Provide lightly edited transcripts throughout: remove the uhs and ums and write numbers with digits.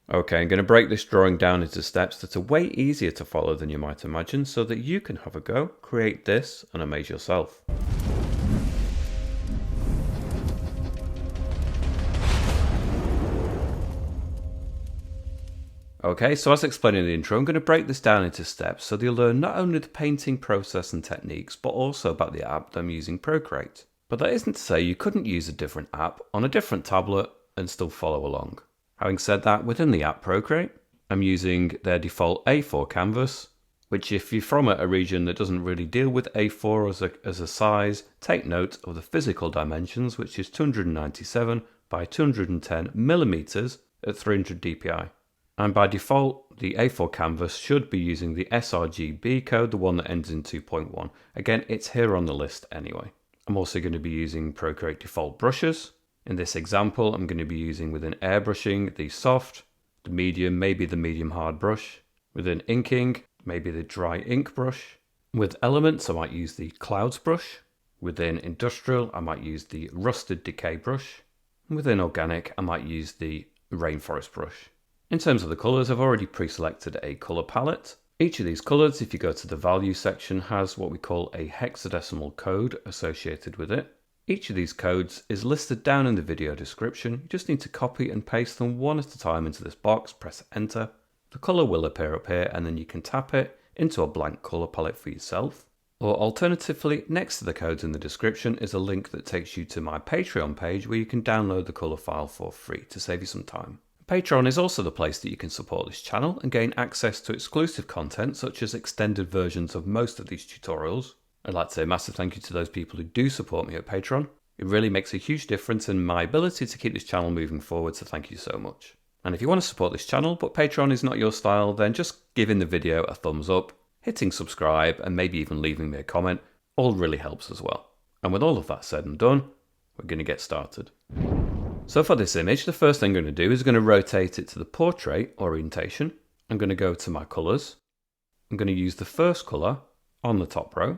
Okay, I'm going to break this drawing down into steps that are way easier to follow than you might imagine so that you can have a go, create this and amaze yourself. Okay, so as explained in the intro, I'm going to break this down into steps so that you'll learn not only the painting process and techniques, but also about the app that I'm using, Procreate. But that isn't to say you couldn't use a different app on a different tablet and still follow along. Having said that, within the app Procreate, I'm using their default A4 canvas, which if you're from a region that doesn't really deal with A4 as a size, take note of the physical dimensions, which is 297 by 210 millimeters at 300 dpi. And by default, the A4 canvas should be using the sRGB code, the one that ends in 2.1. Again, it's here on the list anyway. I'm also going to be using Procreate default brushes. In this example, I'm going to be using within airbrushing the soft, the medium, maybe the medium hard brush. Within inking, maybe the dry ink brush. With elements, I might use the clouds brush. Within industrial, I might use the rusted decay brush. And within organic, I might use the rainforest brush. In terms of the colours, I've already pre-selected a colour palette. Each of these colours, if you go to the value section, has what we call a hexadecimal code associated with it. Each of these codes is listed down in the video description. You just need to copy and paste them one at a time into this box, press enter. The colour will appear up here and then you can tap it into a blank colour palette for yourself. Or alternatively, next to the codes in the description is a link that takes you to my Patreon page where you can download the colour file for free to save you some time. Patreon is also the place that you can support this channel and gain access to exclusive content such as extended versions of most of these tutorials. I'd like to say a massive thank you to those people who do support me at Patreon. It really makes a huge difference in my ability to keep this channel moving forward, so thank you so much. And if you want to support this channel but Patreon is not your style, then just giving the video a thumbs up, hitting subscribe and maybe even leaving me a comment all really helps as well. And with all of that said and done, we're going to get started. So for this image, the first thing I'm going to do is going to rotate it to the portrait orientation. I'm going to go to my colours. I'm going to use the first colour on the top row.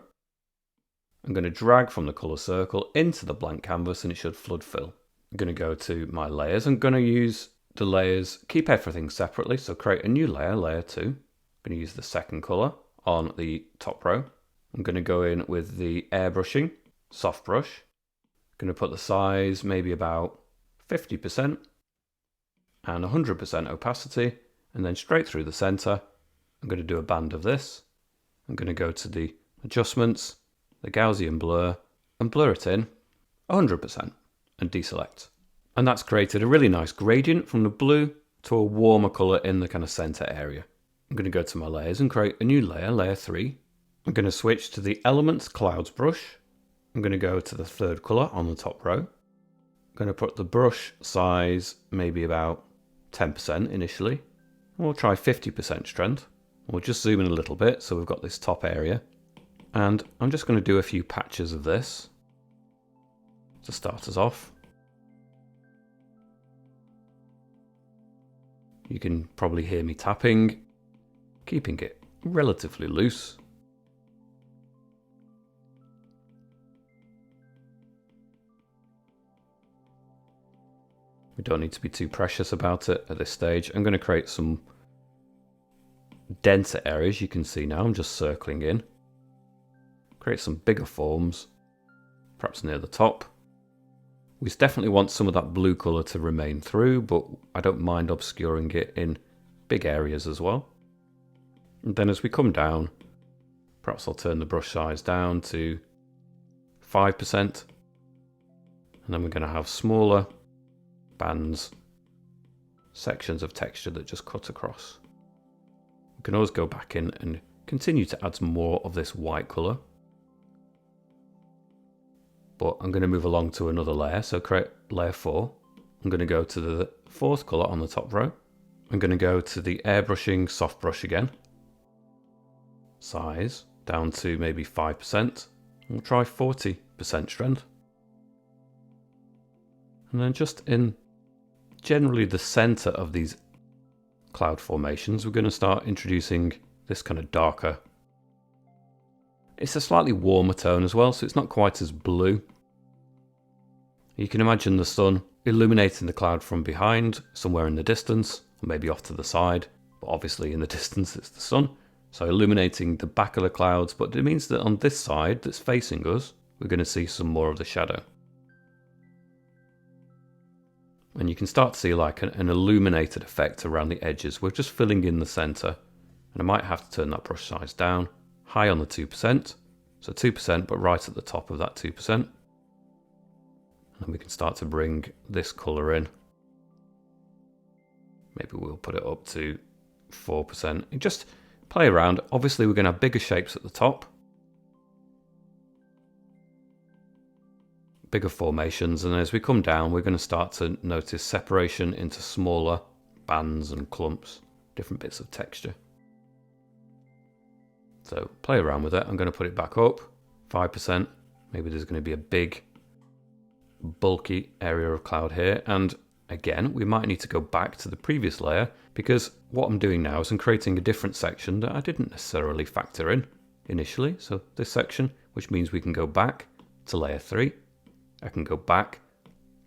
I'm going to drag from the colour circle into the blank canvas and it should flood fill. I'm going to go to my layers. I'm going to use the layers, keep everything separately, so create a new layer, layer 2. I'm going to use the second colour on the top row. I'm going to go in with the airbrushing, soft brush. I'm going to put the size maybe about 50% and 100% opacity, and then straight through the center, I'm going to do a band of this. I'm going to go to the adjustments, the Gaussian blur, and blur it in 100% and deselect. And that's created a really nice gradient from the blue to a warmer color in the kind of center area. I'm going to go to my layers and create a new layer, layer 3. I'm going to switch to the Elements Clouds brush. I'm going to go to the third color on the top row. I'm going to put the brush size maybe about 10% initially. And we'll try 50% strength. We'll just zoom in a little bit so we've got this top area. And I'm just going to do a few patches of this to start us off. You can probably hear me tapping, keeping it relatively loose. We don't need to be too precious about it at this stage. I'm going to create some denser areas. You can see now I'm just circling in. Create some bigger forms, perhaps near the top. We definitely want some of that blue colour to remain through, but I don't mind obscuring it in big areas as well. And then as we come down, perhaps I'll turn the brush size down to 5%. And then we're going to have smaller bands, sections of texture that just cut across. We can always go back in and continue to add some more of this white colour. But I'm going to move along to another layer, so create layer 4. I'm going to go to the fourth colour on the top row. I'm going to go to the airbrushing soft brush again. Size down to maybe 5%. We'll try 40% strength. And then just in generally the center of these cloud formations, we're going to start introducing this kind of darker. It's a slightly warmer tone as well, so it's not quite as blue. You can imagine the sun illuminating the cloud from behind, somewhere in the distance, or maybe off to the side, but obviously in the distance it's the sun. So illuminating the back of the clouds, but it means that on this side that's facing us, we're going to see some more of the shadow. And you can start to see like an illuminated effect around the edges. We're just filling in the center. And I might have to turn that brush size down, high on the 2%. So 2%, but right at the top of that 2%. And then we can start to bring this color in. Maybe we'll put it up to 4%. And just play around. Obviously, we're going to have bigger shapes at the top. Bigger formations. And as we come down, we're going to start to notice separation into smaller bands and clumps, different bits of texture. So play around with it. I'm going to put it back up, 5%. Maybe there's going to be a big, bulky area of cloud here. And again, we might need to go back to the previous layer because what I'm doing now is I'm creating a different section that I didn't necessarily factor in initially. So this section, which means we can go back to layer 3. I can go back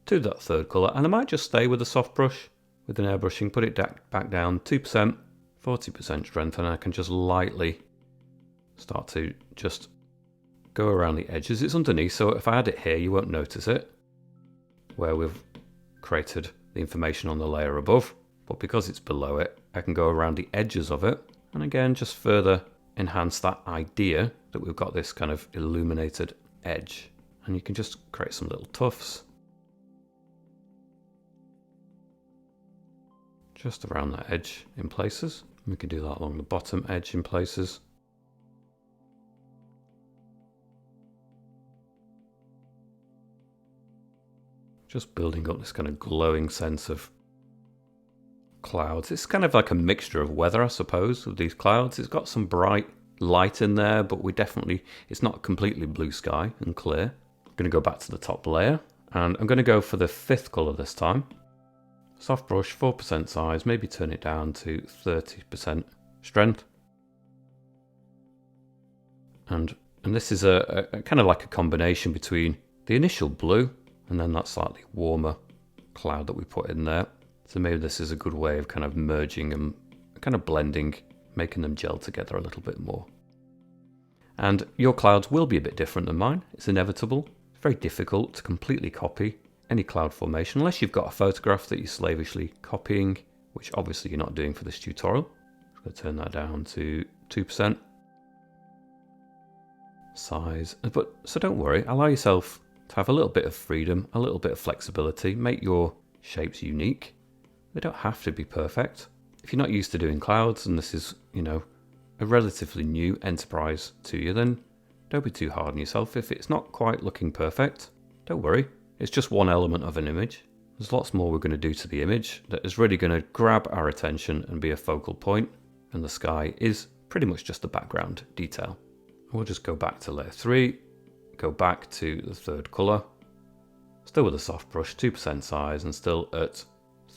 to that third color and I might just stay with a soft brush with an airbrushing, put it back down 2%, 40% strength, and I can just lightly start to just go around the edges. It's underneath, so if I add it here, you won't notice it, where we've created the information on the layer above. But because it's below it, I can go around the edges of it, and again, just further enhance that idea that we've got this kind of illuminated edge. And you can just create some little tufts just around that edge in places. We can do that along the bottom edge in places. Just building up this kind of glowing sense of clouds. It's kind of like a mixture of weather, I suppose, with these clouds. It's got some bright light in there, but it's not completely blue sky and clear. I'm going to go back to the top layer, and I'm going to go for the 5th color this time. Soft brush, 4% size, maybe turn it down to 30% strength. And this is a kind of like a combination between the initial blue and then that slightly warmer cloud that we put in there. So maybe this is a good way of kind of merging and kind of blending, making them gel together a little bit more. And your clouds will be a bit different than mine. It's inevitable. It's very difficult to completely copy any cloud formation unless you've got a photograph that you're slavishly copying, which obviously you're not doing for this tutorial. I'm going to turn that down to 2% size. So don't worry, allow yourself to have a little bit of freedom, a little bit of flexibility. Make your shapes unique. They don't have to be perfect. If you're not used to doing clouds and this is, a relatively new enterprise to you, then don't be too hard on yourself. If it's not quite looking perfect, don't worry. It's just one element of an image. There's lots more we're going to do to the image that is really going to grab our attention and be a focal point. And the sky is pretty much just a background detail. We'll just go back to layer 3, go back to the 3rd color, still with a soft brush, 2% size, and still at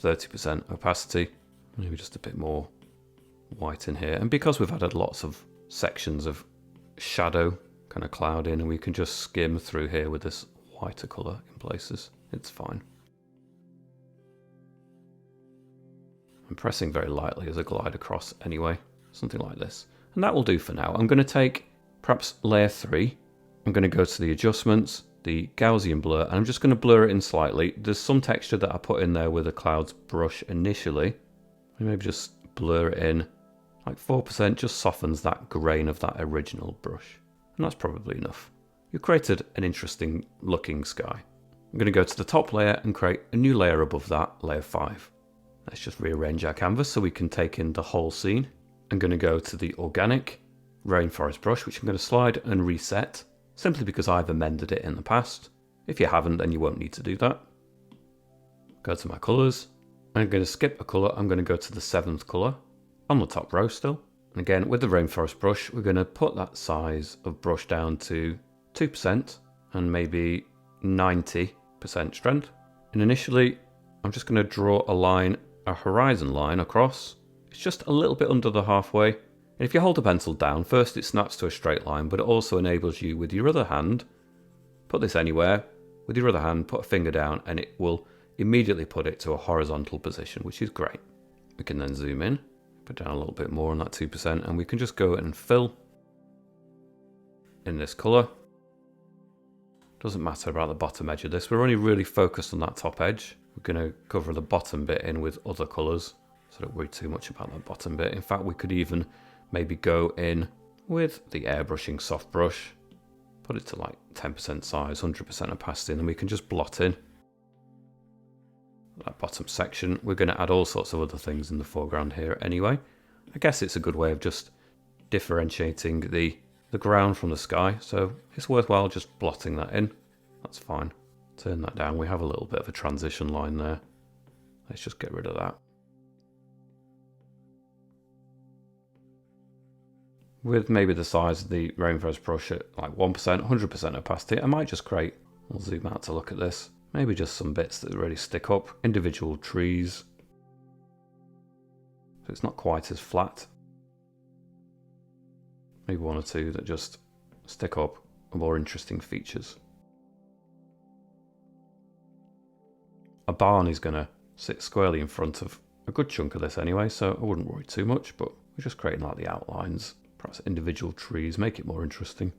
30% opacity. Maybe just a bit more white in here. And because we've added lots of sections of shadow kind of cloud in, and we can just skim through here with this whiter color in places, it's fine. I'm pressing very lightly as I glide across anyway, something like this. And that will do for now. I'm going to take perhaps layer 3. I'm going to go to the adjustments, the Gaussian blur, and I'm just going to blur it in slightly. There's some texture that I put in there with the clouds brush initially. Maybe just blur it in like 4%, just softens that grain of that original brush. And that's probably enough. You've created an interesting looking sky. I'm going to go to the top layer and create a new layer above that, layer 5. Let's just rearrange our canvas so we can take in the whole scene. I'm going to go to the organic rainforest brush, which I'm going to slide and reset, simply because I've amended it in the past. If you haven't, then you won't need to do that. Go to my colors. I'm going to skip a color. I'm going to go to the 7th color on the top row still. And again, with the rainforest brush, we're going to put that size of brush down to 2% and maybe 90% strength. And initially, I'm just going to draw a line, a horizon line across. It's just a little bit under the halfway. And if you hold the pencil down, first it snaps to a straight line, but it also enables you with your other hand, put this anywhere, with your other hand, put a finger down, and it will immediately put it to a horizontal position, which is great. We can then zoom in, put down a little bit more on that 2%, and we can just go and fill in this colour. Doesn't matter about the bottom edge of this. We're only really focused on that top edge. We're going to cover the bottom bit in with other colours, so don't worry too much about that bottom bit. In fact, we could even maybe go in with the airbrushing soft brush, put it to like 10% size, 100% opacity, and then we can just blot in that bottom section. We're going to add all sorts of other things in the foreground here anyway. I guess it's a good way of just differentiating the ground from the sky, so it's worthwhile just blotting that in. That's fine. Turn that down. We have a little bit of a transition line there. Let's just get rid of that. With maybe the size of the rainforest brush at like 1%, 100% opacity, I might just create, we'll zoom out to look at this, maybe just some bits that really stick up, individual trees, so it's not quite as flat. Maybe one or two that just stick up, more interesting features. A barn is going to sit squarely in front of a good chunk of this anyway, so I wouldn't worry too much, but we're just creating like the outlines, perhaps individual trees, make it more interesting,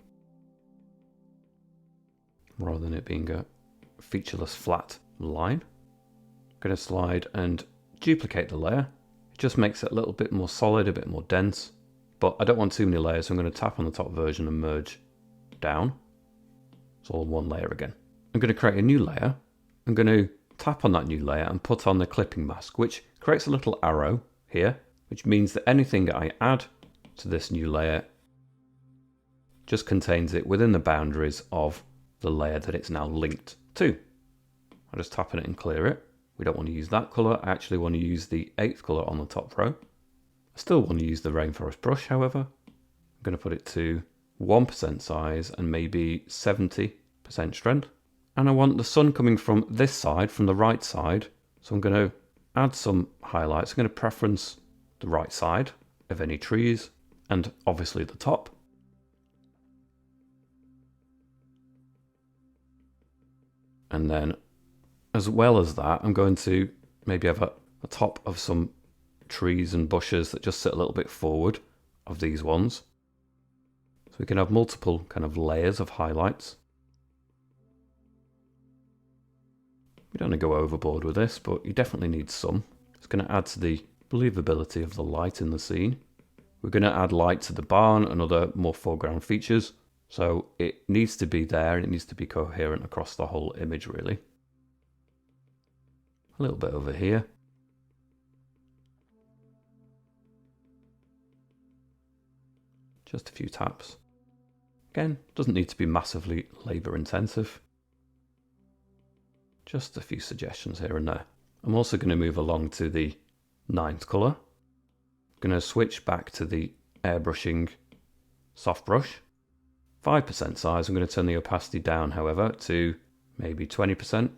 rather than it being a featureless flat line. I'm going to slide and duplicate the layer. It just makes it a little bit more solid, a bit more dense. But I don't want too many layers, so I'm going to tap on the top version and merge down. It's all one layer again. I'm going to create a new layer. I'm going to tap on that new layer and put on the clipping mask, which creates a little arrow here, which means that anything I add to this new layer just contains it within the boundaries of the layer that it's now linked to. I just tap on it and clear it. We don't want to use that colour. I actually want to use the 8th colour on the top row. I still want to use the rainforest brush, however. I'm going to put it to 1% size and maybe 70% strength. And I want the sun coming from this side, from the right side. So I'm going to add some highlights. I'm going to preference the right side of any trees and obviously the top. And then as well as that, I'm going to maybe have a top of some trees and bushes that just sit a little bit forward of these ones. So we can have multiple kind of layers of highlights. We don't want to go overboard with this, but you definitely need some. It's going to add to the believability of the light in the scene. We're going to add light to the barn and other more foreground features. So it needs to be there and it needs to be coherent across the whole image really. A little bit over here. Just a few taps. Again, doesn't need to be massively labour intensive. Just a few suggestions here and there. I'm also going to move along to the 9th colour. I'm going to switch back to the airbrushing soft brush. 5% size. I'm going to turn the opacity down, however, to maybe 20%.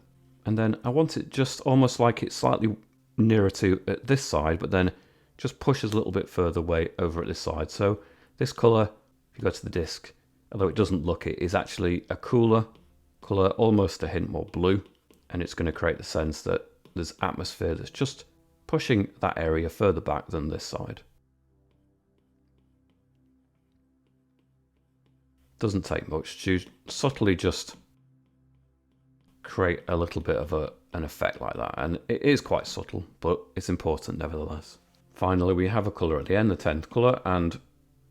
And then I want it just almost like it's slightly nearer to at this side, but then just pushes a little bit further away over at this side. So this colour, if you go to the disc, although it doesn't look it, is actually a cooler colour, almost a hint more blue. And it's going to create the sense that there's atmosphere that's just pushing that area further back than this side. Doesn't take much to subtly just create a little bit of an effect like that. And it is quite subtle, but it's important nevertheless. Finally, we have a colour at the end, the 10th colour, and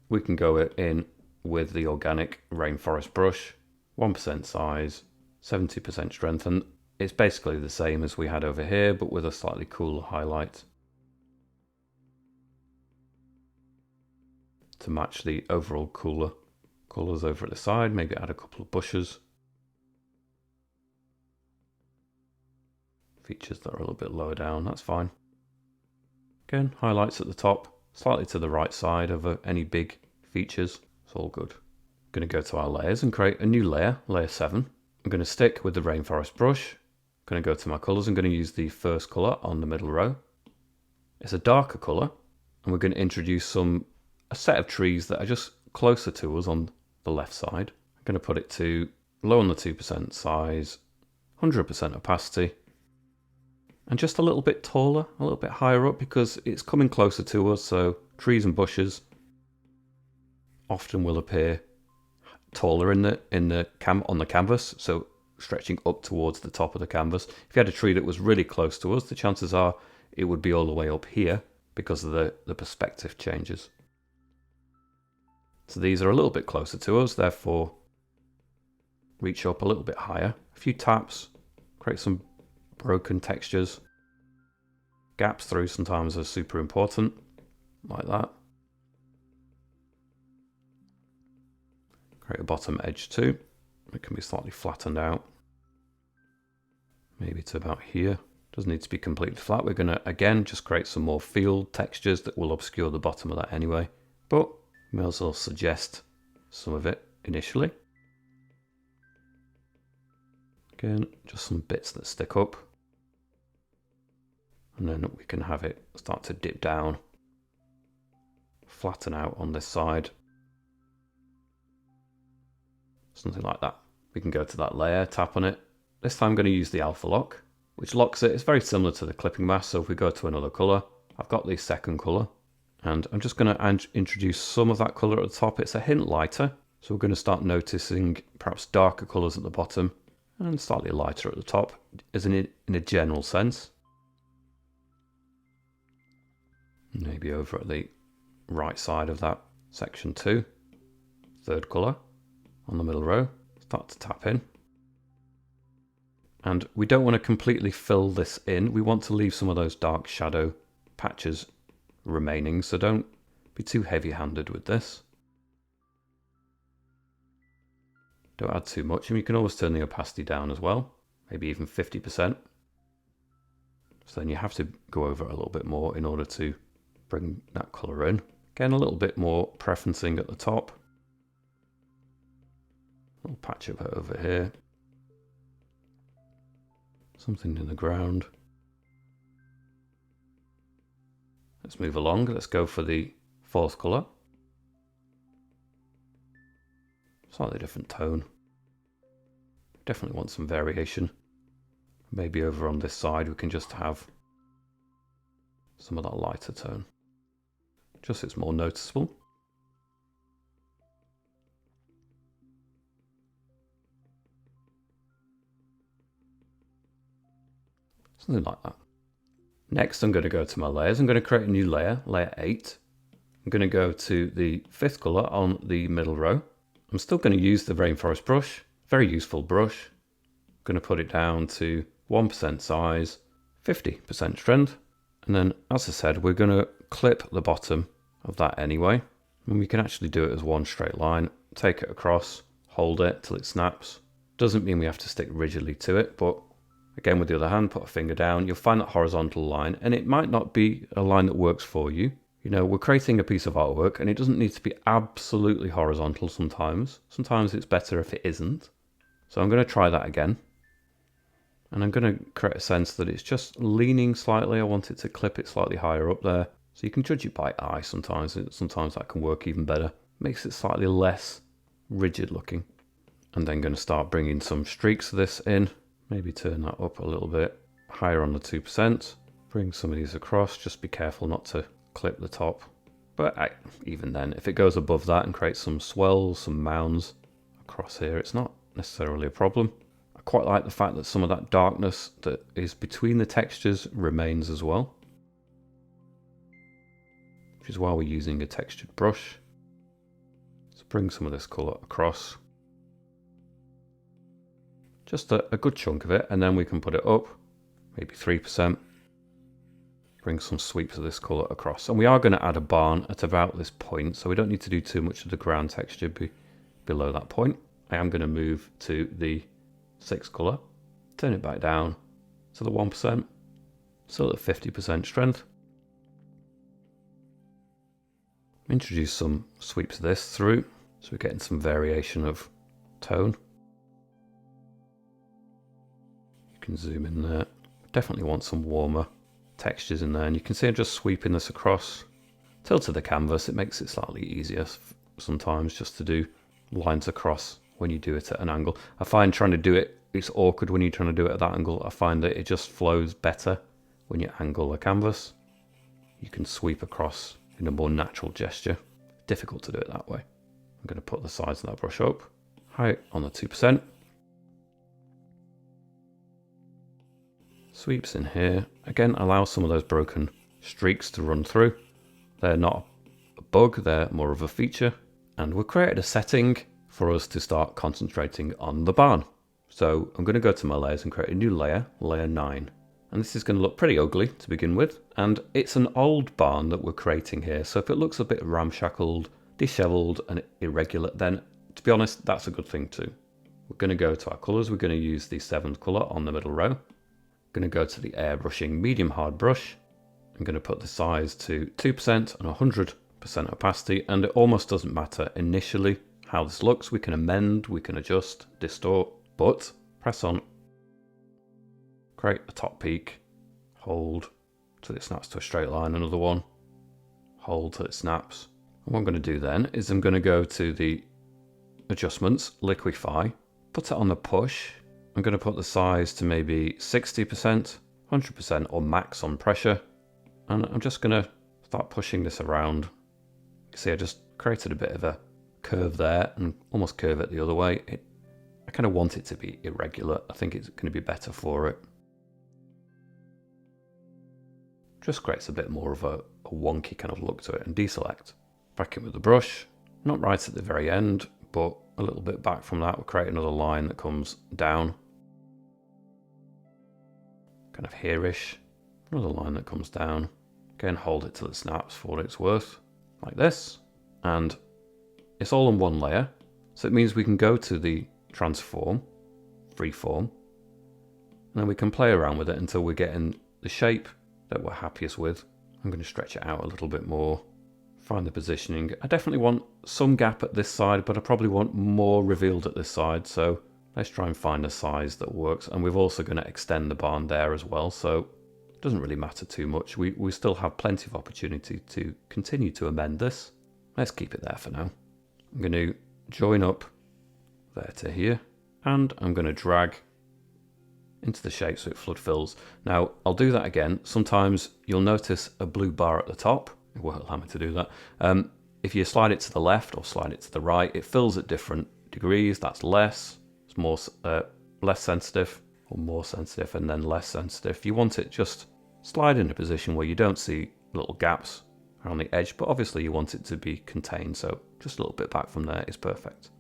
we can go in with the organic rainforest brush, 1% size, 70% strength, and it's basically the same as we had over here, but with a slightly cooler highlight to match the overall cooler colours over at the side. Maybe add a couple of bushes, features that are a little bit lower down, that's fine. Again, highlights at the top, slightly to the right side of any big features. It's all good. I'm going to go to our layers and create a new layer, layer 7. I'm going to stick with the rainforest brush. I'm going to go to my colours. I'm going to use the first colour on the middle row. It's a darker colour, and we're going to introduce a set of trees that are just closer to us on the left side. I'm going to put it to low on the 2% size, 100% opacity, And just a little bit taller, a little bit higher up, because it's coming closer to us, so trees and bushes often will appear taller on the canvas, so stretching up towards the top of the canvas. If you had a tree that was really close to us, the chances are it would be all the way up here because of the perspective changes. So these are a little bit closer to us, therefore reach up a little bit higher. A few taps, create some broken textures. Gaps through sometimes are super important, like that. Create a bottom edge too. It can be slightly flattened out. Maybe to about here. Doesn't need to be completely flat. We're going to, again, just create some more field textures that will obscure the bottom of that anyway. But we may as well suggest some of it initially. Again, just some bits that stick up. And then we can have it start to dip down. Flatten out on this side. Something like that. We can go to that layer, tap on it. This time I'm going to use the alpha lock, which locks it. It's very similar to the clipping mask, so if we go to another colour, I've got the second colour. And I'm just going to introduce some of that colour at the top. It's a hint lighter, so we're going to start noticing perhaps darker colours at the bottom and slightly lighter at the top, as in a general sense. Maybe over at the right side of that section too. Third colour on the middle row. Start to tap in. And we don't want to completely fill this in. We want to leave some of those dark shadow patches remaining, so don't be too heavy-handed with this. Don't add too much, and you can always turn the opacity down as well, maybe even 50%. So then you have to go over it a little bit more in order to bring that colour in. Again, a little bit more preferencing at the top. A little patch of it over here. Something in the ground. Let's move along. Let's go for the fourth colour. Slightly different tone. Definitely want some variation. Maybe over on this side we can just have some of that lighter tone. Just so it's more noticeable. Something like that. Next, I'm going to go to my layers. I'm going to create a new layer, layer 8. I'm going to go to the fifth colour on the middle row. I'm still going to use the rainforest brush, very useful brush. I'm going to put it down to 1% size, 50% strength. And then, as I said, we're going to clip the bottom of that anyway. And we can actually do it as one straight line. Take it across, hold it till it snaps. Doesn't mean we have to stick rigidly to it, but again, with the other hand, put a finger down, you'll find that horizontal line, and it might not be a line that works for you. You know, we're creating a piece of artwork, and it doesn't need to be absolutely horizontal sometimes. Sometimes it's better if it isn't. So I'm going to try that again. And I'm going to create a sense that it's just leaning slightly. I want it to clip it slightly higher up there. So you can judge it by eye sometimes. Sometimes that can work even better. Makes it slightly less rigid looking. And then going to start bringing some streaks of this in. Maybe turn that up a little bit higher on the 2%. Bring some of these across. Just be careful not to clip the top. But even then, if it goes above that and creates some swells, some mounds across here, it's not necessarily a problem. I quite like the fact that some of that darkness that is between the textures remains as well. Which is why we're using a textured brush. So bring some of this colour across. Just a good chunk of it, and then we can put it up, maybe 3%. Bring some sweeps of this colour across. And we are going to add a barn at about this point, so we don't need to do too much of the ground texture below that point. I am going to move to the 6th colour, turn it back down to the 1%, still at 50% strength. Introduce some sweeps of this through, so we're getting some variation of tone. You can zoom in there. Definitely want some warmer textures in there, and you can see I'm just sweeping this across. Tilted the canvas, it makes it slightly easier sometimes just to do lines across when you do it at an angle. I find trying to do it, it's awkward when you're trying to do it at that angle. I find that it just flows better when you angle the canvas, you can sweep across in a more natural gesture. Difficult to do it that way. I'm going to put the size of that brush up, height on the 2%. Sweeps in here. Again, allow some of those broken streaks to run through. They're not a bug, they're more of a feature. And we've created a setting for us to start concentrating on the barn. So I'm going to go to my layers and create a new layer, layer 9. And this is going to look pretty ugly to begin with. And it's an old barn that we're creating here. So if it looks a bit ramshackled, disheveled and irregular, then to be honest, that's a good thing too. We're going to go to our colors. We're going to use the 7th color on the middle row. Going to go to the airbrushing medium hard brush. I'm going to put the size to 2% and 100% opacity, and it almost doesn't matter initially how this looks. We can amend, we can adjust, distort, but press on, create a top peak, hold till it snaps to a straight line, another one, hold till it snaps. And what I'm going to do then is I'm going to go to the adjustments, liquify, put it on the push. I'm going to put the size to maybe 60%, 100% or max on pressure. And I'm just going to start pushing this around. You see, I just created a bit of a curve there and almost curve it the other way. I kind of want it to be irregular. I think it's going to be better for it. Just creates a bit more of a wonky kind of look to it. And deselect. Back in with the brush. Not right at the very end, but a little bit back from that. We'll create another line that comes down. Kind of here-ish. Another line that comes down. Again, hold it till it snaps for what it's worth. Like this. And it's all in one layer. So it means we can go to the transform, freeform, and then we can play around with it until we're getting the shape that we're happiest with. I'm going to stretch it out a little bit more. Find the positioning. I definitely want some gap at this side, but I probably want more revealed at this side. So let's try and find a size that works. And we're also going to extend the barn there as well. So it doesn't really matter too much. We still have plenty of opportunity to continue to amend this. Let's keep it there for now. I'm going to join up there to here. And I'm going to drag into the shape so it flood fills. Now, I'll do that again. Sometimes you'll notice a blue bar at the top. It won't allow me to do that. If you slide it to the left or slide it to the right, it fills at different degrees. That's less. It's more less sensitive, or more sensitive, and then less sensitive. If you want it, just slide in a position where you don't see little gaps around the edge, but obviously you want it to be contained, so just a little bit back from there is perfect.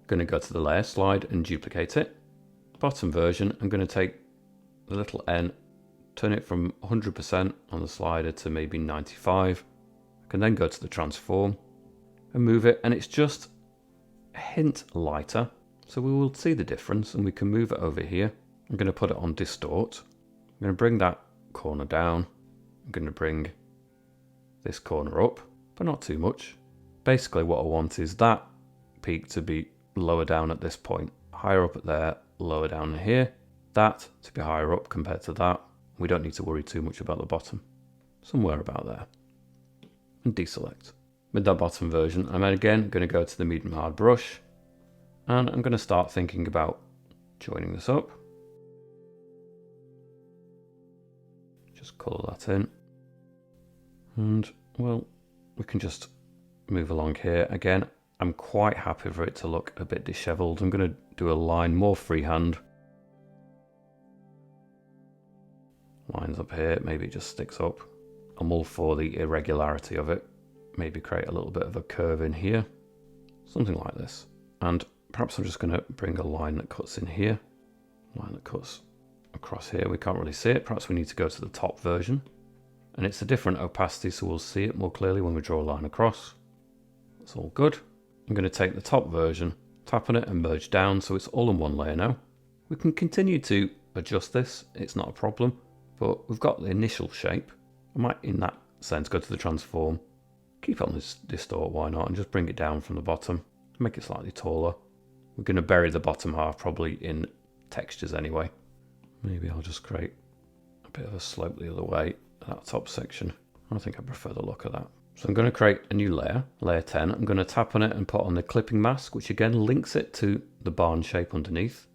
Going to go to the layer, slide and duplicate it. Bottom version, I'm going to take the little n, turn it from 100% on the slider to maybe 95. I can then go to the transform and move it, and it's just a hint lighter, so we will see the difference, and we can move it over here. I'm going to put it on distort. I'm going to bring that corner down. I'm going to bring this corner up, but not too much. Basically what I want is that peak to be lower down at this point, higher up at there, lower down here. That to be higher up compared to that. We don't need to worry too much about the bottom. Somewhere about there. And deselect. With that bottom version, I'm again going to go to the medium hard brush, and I'm going to start thinking about joining this up. Just colour that in. And, well, we can just move along here. Again, I'm quite happy for it to look a bit dishevelled. I'm going to do a line more freehand. Lines up here, maybe it just sticks up. I'm all for the irregularity of it. Maybe create a little bit of a curve in here. Something like this. And perhaps I'm just going to bring a line that cuts in here. Line that cuts across here. We can't really see it. Perhaps we need to go to the top version. And it's a different opacity, so we'll see it more clearly when we draw a line across. That's all good. I'm going to take the top version, tap on it and merge down so it's all in one layer now. We can continue to adjust this, it's not a problem, but we've got the initial shape. I might, in that sense, go to the transform, keep on this distort, why not, and just bring it down from the bottom, make it slightly taller. We're going to bury the bottom half probably in textures anyway. Maybe I'll just create a bit of a slope the other way, that top section. I think I prefer the look of that. So I'm going to create a new layer, layer 10. I'm going to tap on it and put on the clipping mask, which again links it to the barn shape underneath.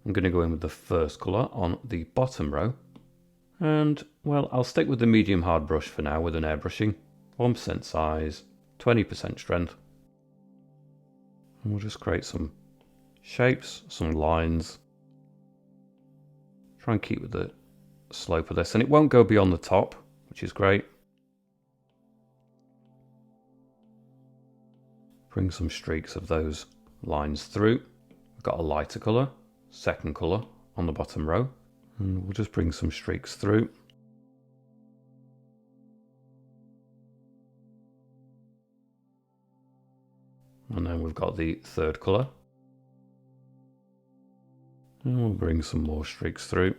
I'm going to go in with the first colour on the bottom row. And, well, I'll stick with the medium hard brush for now with an airbrushing. 1% size, 20% strength. And we'll just create some shapes, some lines. Try and keep with the slope of this. And it won't go beyond the top, which is great. Bring some streaks of those lines through. We've got a lighter colour, second colour on the bottom row. And we'll just bring some streaks through. And then we've got the third colour. And we'll bring some more streaks through.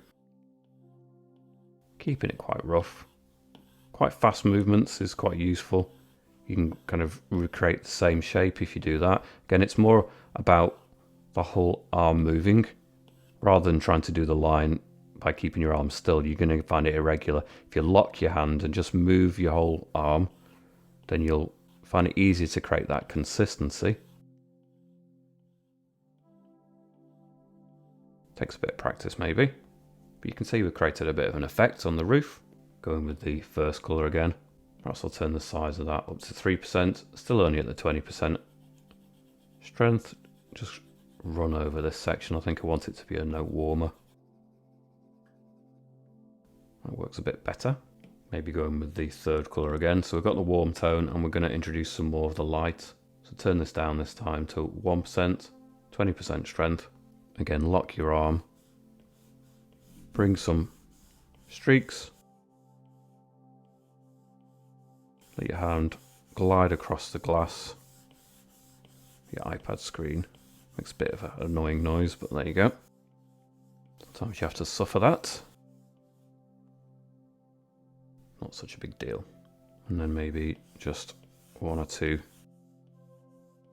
Keeping it quite rough. Quite fast movements is quite useful. You can kind of recreate the same shape if you do that. Again, it's more about the whole arm moving rather than trying to do the line by keeping your arm still. You're going to find it irregular. If you lock your hand and just move your whole arm, then you'll find it easier to create that consistency. Takes a bit of practice maybe, but you can see we've created a bit of an effect on the roof. Going with the first colour again. Perhaps I'll turn the size of that up to 3%, still only at the 20% strength. Just run over this section. I think I want it to be a note warmer. That works a bit better. Maybe going with the third colour again. So we've got the warm tone and we're going to introduce some more of the light. So turn this down this time to 1%, 20% strength. Again, lock your arm. Bring some streaks. Let your hand glide across the glass. Your iPad screen. Makes a bit of an annoying noise, but there you go. Sometimes you have to suffer that. Not such a big deal. And then maybe just one or two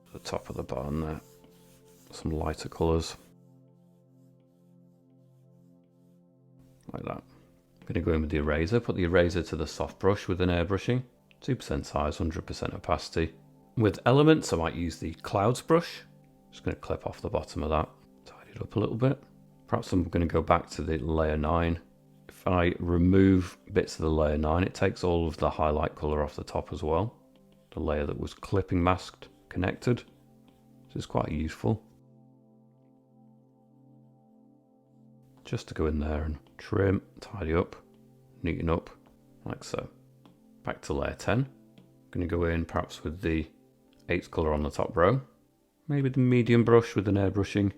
at the top of the barn there. Some lighter colours. Like that. I'm going to go in with the eraser. Put the eraser to the soft brush with an airbrushing. 2% size, 100% opacity. With elements, I might use the clouds brush. Just going to clip off the bottom of that. Tidy it up a little bit. Perhaps I'm going to go back to the layer 9. If I remove bits of the layer 9, it takes all of the highlight colour off the top as well. The layer that was clipping masked, connected. This is quite useful. Just to go in there and trim, tidy up, neaten up, like so. Back to layer 10. I'm going to go in perhaps with the 8th colour on the top row. Maybe the medium brush with an airbrushing.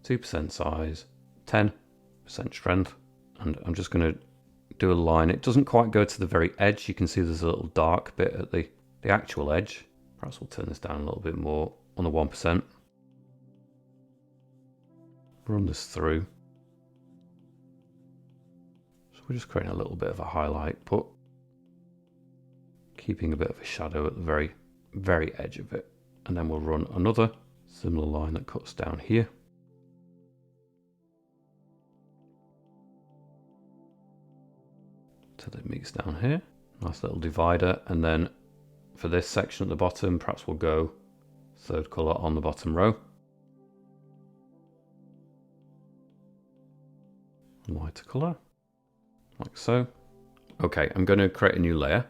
2% size, 10% strength. And I'm just going to do a line. It doesn't quite go to the very edge. You can see there's a little dark bit at the actual edge. Perhaps we'll turn this down a little bit more on the 1%. Run this through. So we're just creating a little bit of a highlight, but keeping a bit of a shadow at the very, very edge of it. And then we'll run another similar line that cuts down here. Till it meets down here. Nice little divider. And then for this section at the bottom, perhaps we'll go third colour on the bottom row. Lighter colour. Like so. Okay, I'm going to create a new layer.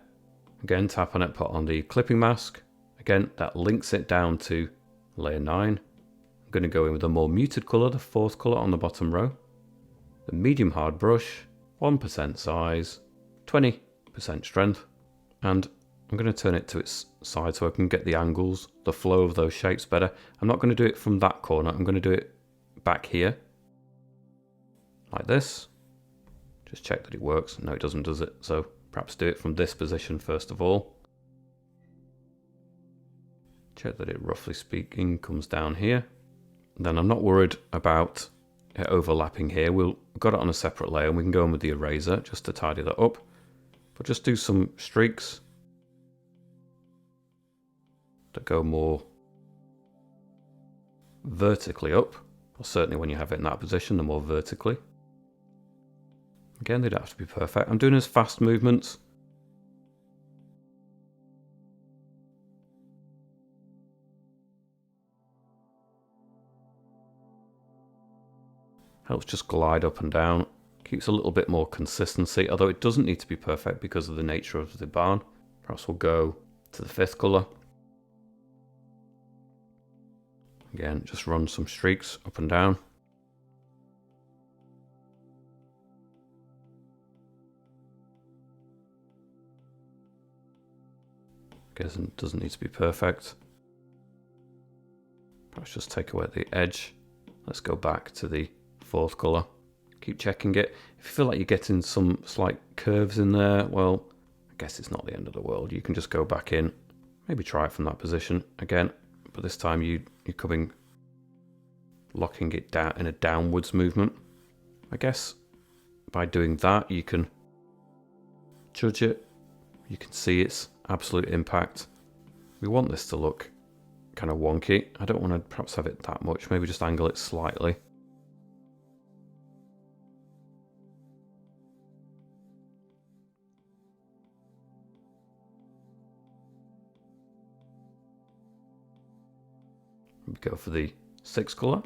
Again, tap on it, put on the clipping mask. Again, that links it down to layer 9. I'm going to go in with a more muted colour, the 4th colour on the bottom row. The medium hard brush, 1% size, 20% strength. And I'm going to turn it to its side so I can get the angles, the flow of those shapes better. I'm not going to do it from that corner, I'm going to do it back here. Like this. Just check that it works. No, it doesn't, does it? So perhaps do it from this position first of all. Check that it, roughly speaking, comes down here. Then I'm not worried about it overlapping here. We've got it on a separate layer and we can go in with the eraser just to tidy that up. But just do some streaks that go more vertically up. Or certainly when you have it in that position, the more vertically. Again, they don't have to be perfect. I'm doing as fast movements. Helps just glide up and down, Keeps a little bit more consistency, although it doesn't need to be perfect because of the nature of the barn. Perhaps we'll go to the 5th colour. Again, just run some streaks up and down. Doesn't need to be perfect. Perhaps just take away the edge. Let's go back to the 4th colour. Keep checking it. If you feel like you're getting some slight curves in there, well, I guess it's not the end of the world. You can just go back in, maybe try it from that position again, but this time you're locking it down in a downwards movement. I guess by doing that you can judge it. You can see its absolute impact. We want this to look kind of wonky. I don't want to perhaps have it that much. Maybe just angle it slightly. We go for the 6th colour.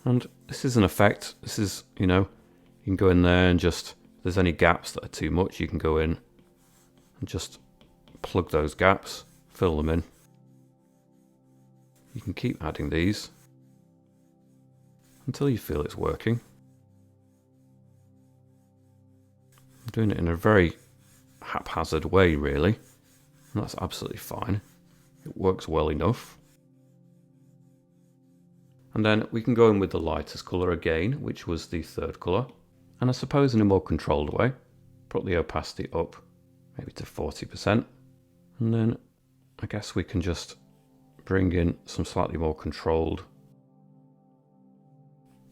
And this is an effect. This is, you can go in there and just, if there's any gaps that are too much, you can go in and just plug those gaps, fill them in. You can keep adding these until you feel it's working. I'm doing it in a very haphazard way, really, and that's absolutely fine. It works well enough. And then we can go in with the lightest colour again, which was the 3rd colour. And I suppose in a more controlled way, put the opacity up maybe to 40%. And then I guess we can just bring in some slightly more controlled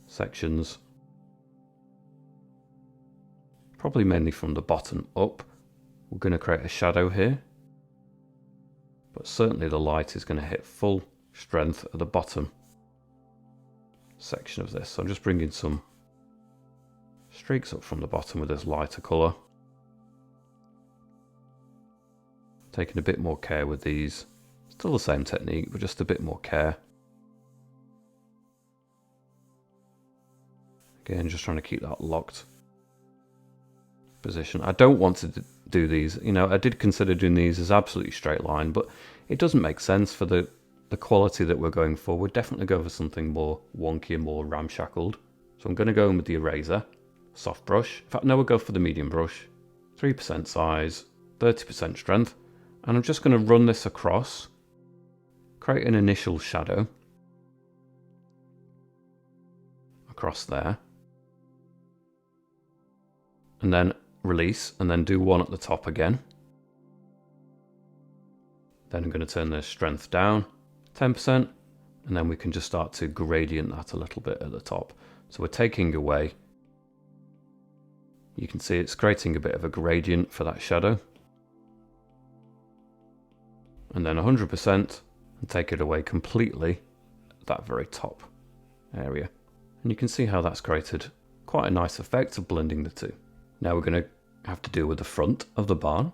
sections. Probably mainly from the bottom up. We're going to create a shadow here. But certainly the light is going to hit full strength at the bottom section of this. So I'm just bringing some streaks up from the bottom with this lighter colour. Taking a bit more care with these. Still the same technique, but just a bit more care. Again, just trying to keep that locked position. I don't want to do these. I did consider doing these as absolutely straight line, but it doesn't make sense for the quality that we're going for. We'd definitely go for something more wonky and more ramshackled. So I'm going to go in with the eraser, soft brush. In fact, no, we'll go for the medium brush. 3% size, 30% strength. And I'm just going to run this across, create an initial shadow across there. And then release, and then do one at the top again. Then I'm going to turn the strength down 10%, and then we can just start to gradient that a little bit at the top. So we're taking away, you can see it's creating a bit of a gradient for that shadow. And then 100% and take it away completely at that very top area. And you can see how that's created quite a nice effect of blending the two. Now we're going to have to deal with the front of the barn.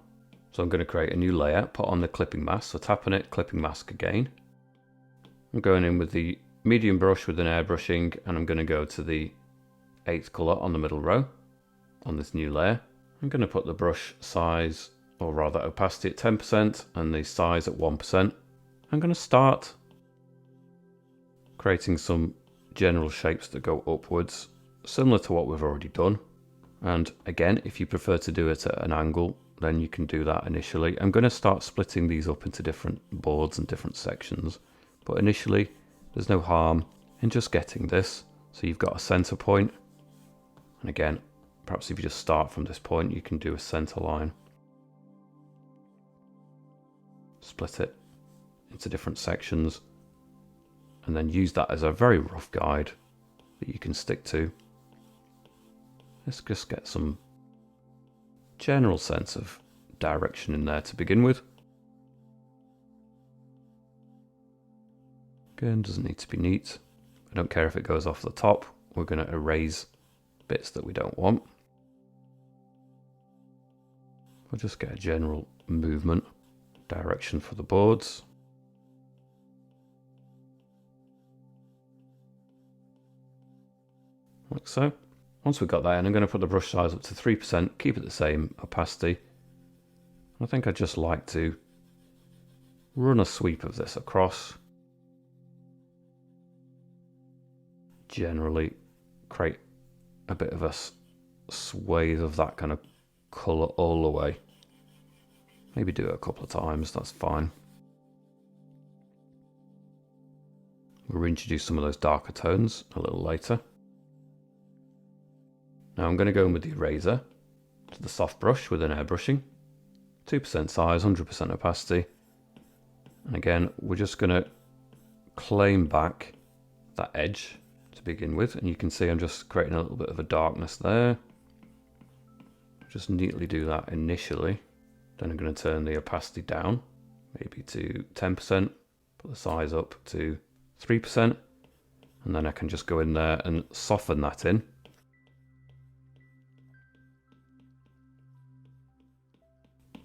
So I'm going to create a new layer, put on the clipping mask. So tap on it, clipping mask again. I'm going in with the medium brush with an airbrushing, and I'm going to go to the 8th colour on the middle row on this new layer. I'm going to put the brush size, or rather opacity, at 10% and the size at 1%. I'm going to start creating some general shapes that go upwards, similar to what we've already done. And again, if you prefer to do it at an angle, then you can do that initially. I'm going to start splitting these up into different boards and different sections. But initially, there's no harm in just getting this. So you've got a center point. And again, perhaps if you just start from this point, you can do a center line. Split it into different sections. And then use that as a very rough guide that you can stick to. Let's just get some general sense of direction in there to begin with. Again, doesn't need to be neat. I don't care if it goes off the top. We're going to erase bits that we don't want. We'll just get a general movement, direction for the boards. like so. Once we've got that in, I'm going to put the brush size up to 3%, keep it the same opacity. I think I'd just like to run a sweep of this across. Generally create a bit of a swathe of that kind of colour all the way. Maybe do it a couple of times, that's fine. We'll reintroduce some of those darker tones a little later. Now I'm going to go in with the eraser to the soft brush with an airbrushing. 2% size, 100% opacity. And again, we're just going to claim back that edge to begin with. And you can see I'm just creating a little bit of a darkness there. Just neatly do that initially. Then I'm going to turn the opacity down, maybe to 10%. Put the size up to 3%. And then I can just go in there and soften that in.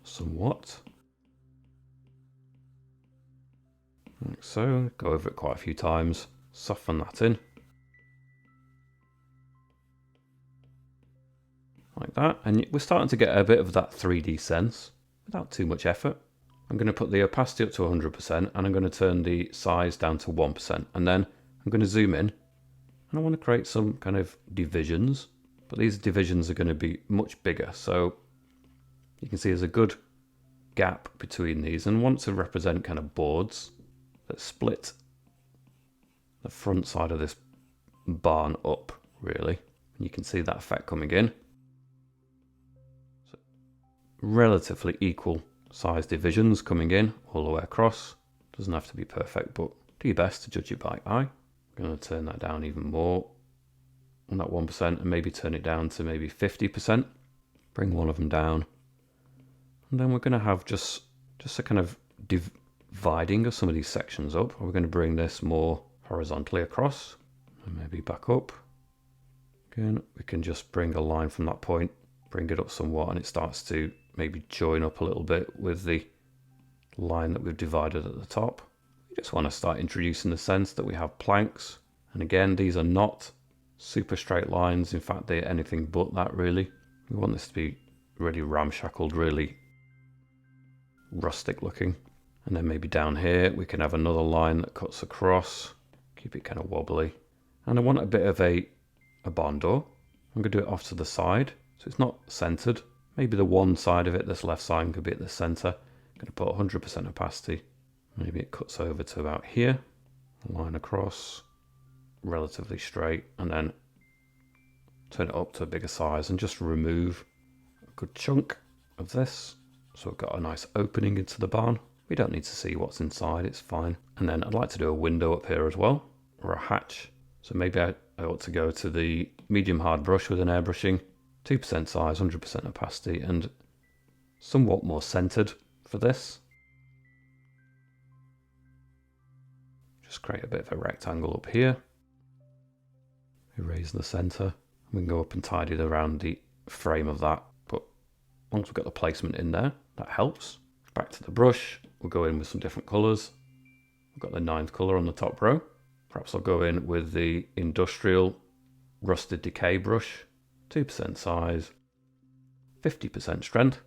Somewhat. Like so, go over it quite a few times, soften that in. Like that, and we're starting to get a bit of that 3D sense without too much effort. I'm going to put the opacity up to 100% and I'm going to turn the size down to 1%, and then I'm going to zoom in and I want to create some kind of divisions, but these divisions are going to be much bigger, so you can see there's a good gap between these, and want to represent kind of boards that split the front side of this barn up, really. And you can see that effect coming in. So relatively equal size divisions coming in all the way across. Doesn't have to be perfect, but do your best to judge it by eye. I'm going to turn that down even more on that 1% and maybe turn it down to maybe 50%. Bring one of them down. And then we're going to have just a kind of dividing of some of these sections up. We're going to bring this more horizontally across and maybe back up. Again, we can just bring a line from that point, bring it up somewhat, and it starts to maybe join up a little bit with the line that we've divided at the top. We just want to start introducing the sense that we have planks. And again, these are not super straight lines. In fact, they're anything but that, really. We want this to be really ramshackled, really rustic looking. And then maybe down here we can have another line that cuts across, keep it kind of wobbly. And I want a bit of a barn door. I'm going to do it off to the side so it's not centered. Maybe the one side of it, this left side, could be at the center. I'm going to put 100% opacity. Maybe it cuts over to about here, line across, relatively straight, and then turn it up to a bigger size and just remove a good chunk of this. So we've got a nice opening into the barn. We don't need to see what's inside, it's fine. And then I'd like to do a window up here as well, or a hatch. So maybe I ought to go to the medium hard brush with an airbrushing, 2% size, 100% opacity, and somewhat more centered for this. Just create a bit of a rectangle up here. Erase the center. We can go up and tidy it around the frame of that. But once we've got the placement in there, that helps. Back to the brush, we'll go in with some different colours. We've got the 9th colour on the top row. Perhaps I'll go in with the industrial rusted decay brush, 2% size, 50% strength.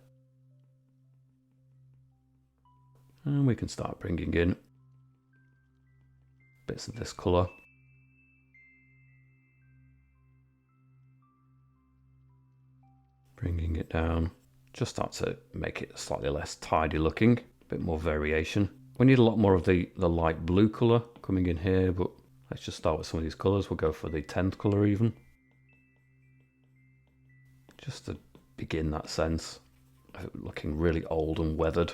And we can start bringing in bits of this colour. Bringing it down. Just start to make it slightly less tidy looking, a bit more variation. We need a lot more of the light blue colour coming in here, but let's just start with some of these colours. We'll go for the 10th colour even. Just to begin that sense of it looking really old and weathered.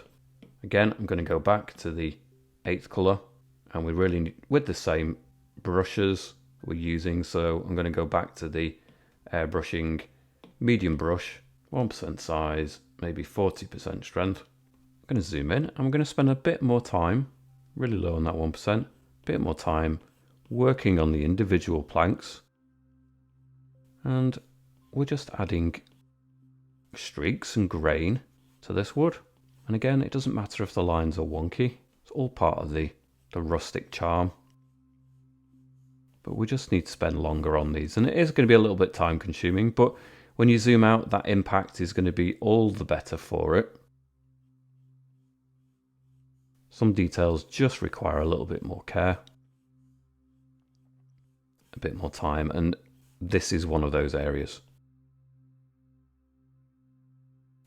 Again, I'm going to go back to the 8th colour, and we really need, with the same brushes we're using, so I'm going to go back to the airbrushing medium brush, 1% size, maybe 40% strength. I'm going to zoom in and I'm going to spend a bit more time, really low on that 1%, a bit more time working on the individual planks. And we're just adding streaks and grain to this wood. And again, it doesn't matter if the lines are wonky. It's all part of the rustic charm. but we just need to spend longer on these, and it is going to be a little bit time consuming, but when you zoom out, that impact is going to be all the better for it. Some details just require a little bit more care, a bit more time, and this is one of those areas.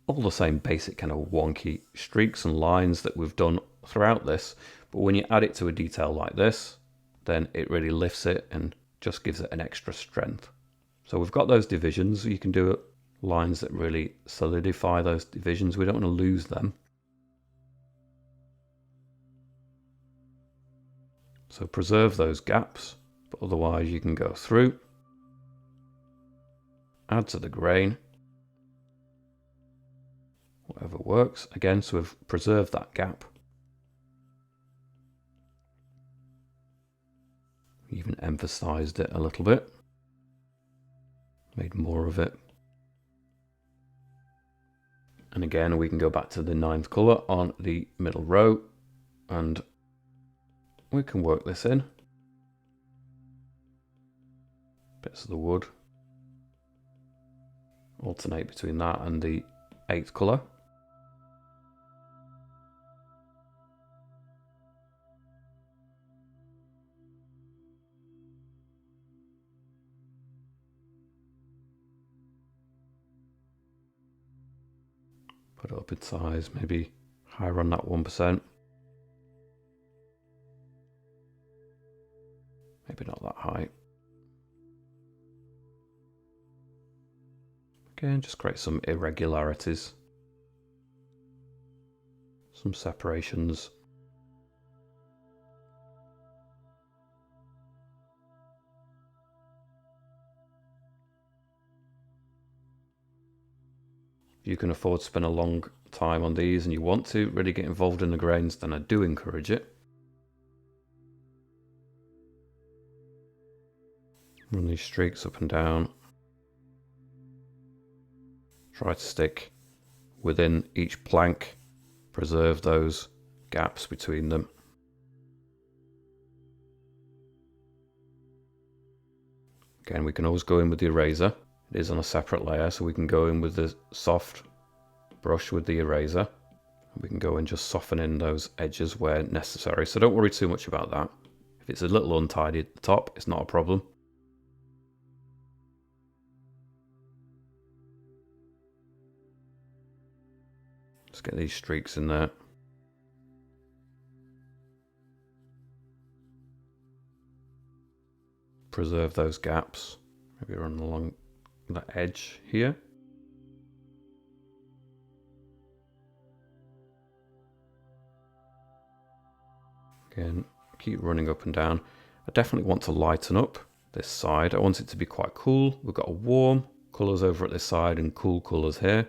All the same basic kind of wonky streaks and lines that we've done throughout this, but when you add it to a detail like this, then it really lifts it and just gives it an extra strength. So we've got those divisions. You can do lines that really solidify those divisions. We don't want to lose them. So preserve those gaps, but otherwise you can go through, add to the grain, whatever works. Again, so we've preserved that gap. Even emphasized it a little bit, made more of it. And again, we can go back to the 9th color on the middle row, and we can work this in. Bits of the wood. Alternate between that and the 8th color. Put it up in size, maybe higher on that 1%. Maybe not that high. Again, just create some irregularities. Some separations. If you can afford to spend a long time on these and you want to really get involved in the grains, then I do encourage it. Run these streaks up and down. Try to stick within each plank. Preserve those gaps between them. Again, we can always go in with the eraser. It is on a separate layer, so we can go in with the soft brush with the eraser. We can go and just soften in those edges where necessary. So don't worry too much about that. If it's a little untidy at the top, it's not a problem. Just get these streaks in there. Preserve those gaps. Maybe run along the edge here. Again, keep running up and down. I definitely want to lighten up this side. I want it to be quite cool. We've got a warm colours over at this side and cool colours here.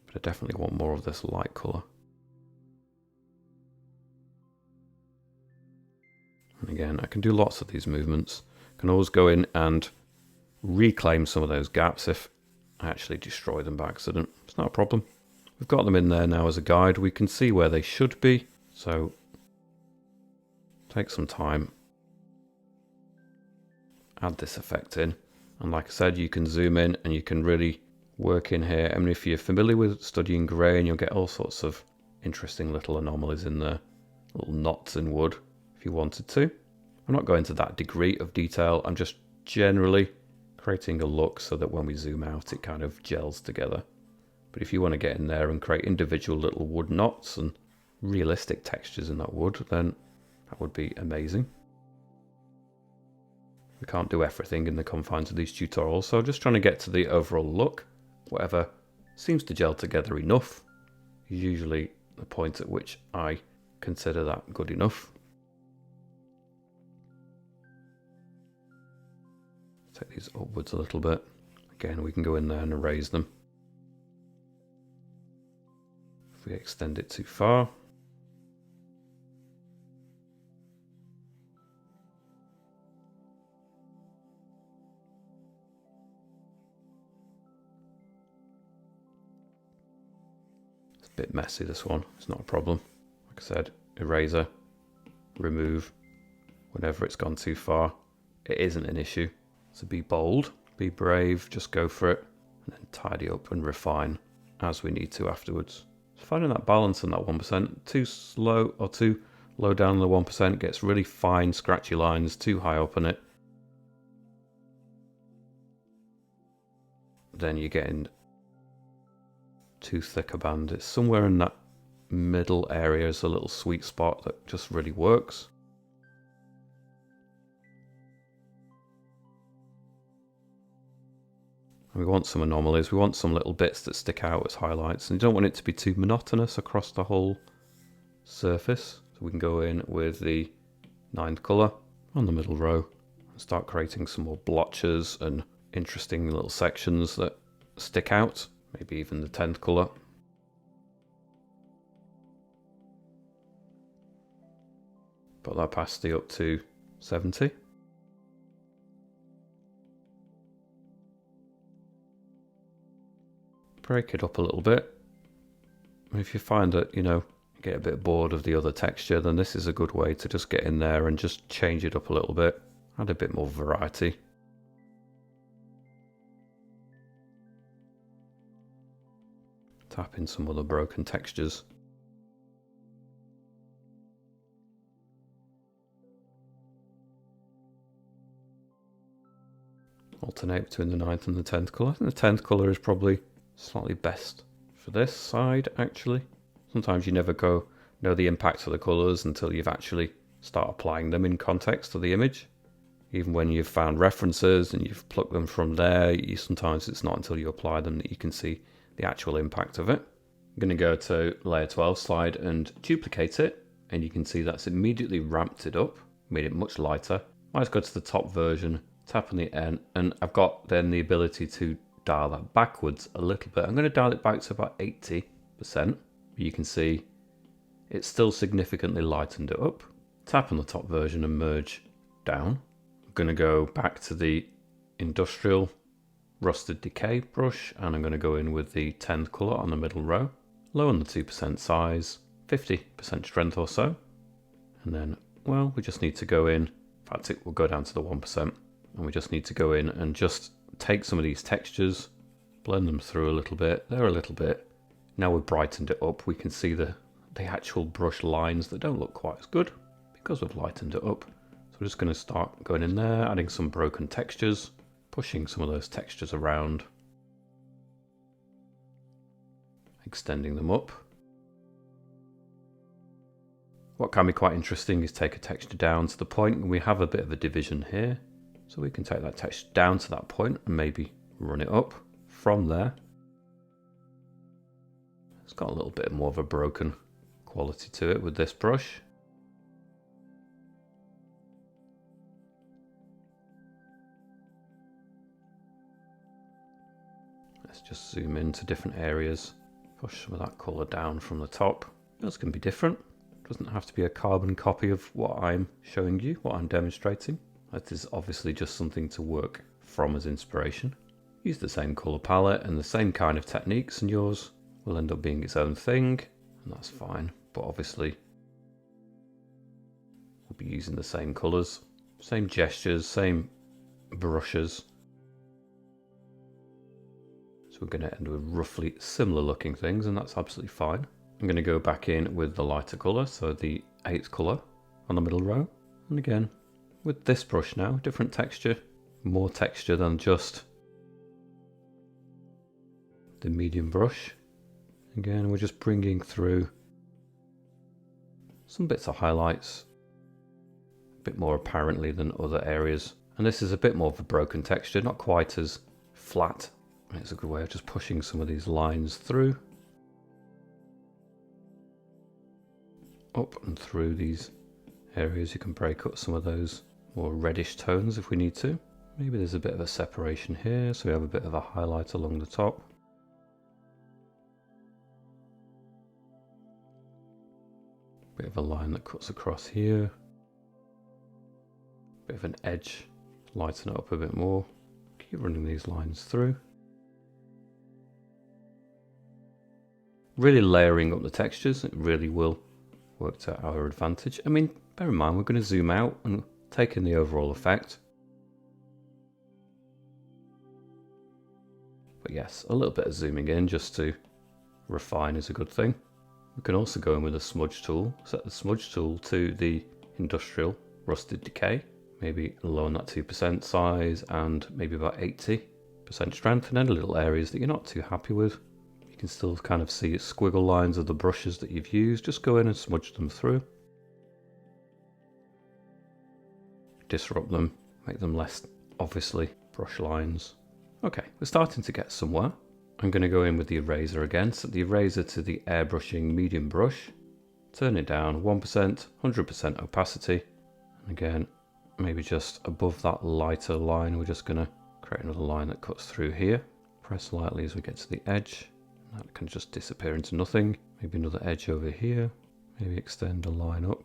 But I definitely want more of this light colour. And again, I can do lots of these movements. I can always go in and reclaim some of those gaps if I actually destroy them by accident. It's not a problem. We've got them in there now as a guide. We can see where they should be. So take some time. Add this effect in. And like I said, you can zoom in and you can really work in here. I mean, if you're familiar with studying grain, you'll get all sorts of interesting little anomalies in there. Little knots in wood, if you wanted to. I'm not going to that degree of detail. I'm just generally creating a look so that when we zoom out, it kind of gels together. But if you want to get in there and create individual little wood knots and realistic textures in that wood, then that would be amazing. We can't do everything in the confines of these tutorials, so just trying to get to the overall look. Whatever seems to gel together enough is usually the point at which I consider that good enough. Take these upwards a little bit. Again, we can go in there and erase them. If we extend it too far. Bit messy, this one. It's not a problem. Like I said, eraser, remove whenever it's gone too far. it isn't an issue. So be bold, be brave, just go for it, and then tidy up and refine as we need to afterwards. So finding that balance on that 1%, too slow or too low down on the 1% gets really fine, scratchy lines, too high up on it. Then you're getting too thick a band. It's somewhere in that middle area is a little sweet spot that just really works. We want some anomalies, we want some little bits that stick out as highlights, and you don't want it to be too monotonous across the whole surface. So we can go in with the 9th colour on the middle row and start creating some more blotches and interesting little sections that stick out, maybe even the 10th colour. Put that opacity up to 70. Break it up a little bit. If you find that, you get a bit bored of the other texture, then this is a good way to just get in there and just change it up a little bit. Add a bit more variety. Tap in some other broken textures. Alternate between the 9th and the 10th colour. I think the 10th colour is probably slightly best for this side, actually. Sometimes you never know the impact of the colours until you've actually start applying them in context to the image. Even when you've found references and you've plucked them from there, sometimes it's not until you apply them that you can see the actual impact of it. I'm going to go to layer 12 slide and duplicate it, and you can see that's immediately ramped it up, made it much lighter. I just go to the top version, tap on the N, and I've got then the ability to dial that backwards a little bit. I'm going to dial it back to about 80%. You can see it's still significantly lightened it up. Tap on the top version and merge down. I'm going to go back to the industrial rusted decay brush, and I'm going to go in with the 10th colour on the middle row. Low on the 2% size, 50% strength or so. And then, well, we just need to go in. In fact, it will go down to the 1%. And we just need to go in and just take some of these textures, blend them through a little bit. They're a little bit. Now we've brightened it up, we can see the actual brush lines that don't look quite as good because we've lightened it up. So we're just going to start going in there, adding some broken textures, pushing some of those textures around, extending them up. What can be quite interesting is take a texture down to the point, and we have a bit of a division here. So we can take that texture down to that point and maybe run it up from there. It's got a little bit more of a broken quality to it with this brush. Let's just zoom into different areas. Push some of that colour down from the top. This can be different. It doesn't have to be a carbon copy of what I'm showing you, what I'm demonstrating. That is obviously just something to work from as inspiration. Use the same colour palette and the same kind of techniques, and yours will end up being its own thing, and that's fine. But obviously we'll be using the same colours, same gestures, same brushes. So we're going to end with roughly similar looking things, and that's absolutely fine. I'm going to go back in with the lighter colour, so the 8th colour on the middle row. And again, with this brush now, different texture, more texture than just the medium brush. Again, we're just bringing through some bits of highlights, a bit more apparently than other areas. And this is a bit more of a broken texture, not quite as flat. It's a good way of just pushing some of these lines through. Up and through these areas, you can break up some of those more reddish tones if we need to. Maybe there's a bit of a separation here, so we have a bit of a highlight along the top. Bit of a line that cuts across here. Bit of an edge, lighten it up a bit more. Keep running these lines through. Really layering up the textures, it really will work to our advantage. I mean, bear in mind, we're going to zoom out and take in the overall effect. But yes, a little bit of zooming in just to refine is a good thing. We can also go in with a smudge tool, set the smudge tool to the industrial rusted decay, maybe lower that 2% size and maybe about 80% strength, and any little areas that you're not too happy with. You can still kind of see squiggle lines of the brushes that you've used, just go in and smudge them through. Disrupt them, make them less obviously brush lines. Okay, we're starting to get somewhere. I'm going to go in with the eraser again, set the eraser to the airbrushing medium brush, turn it down 1%, 100% opacity, and again, maybe just above that lighter line, we're just going to create another line that cuts through here. Press lightly as we get to the edge, that can just disappear into nothing. Maybe another edge over here, maybe extend a line up,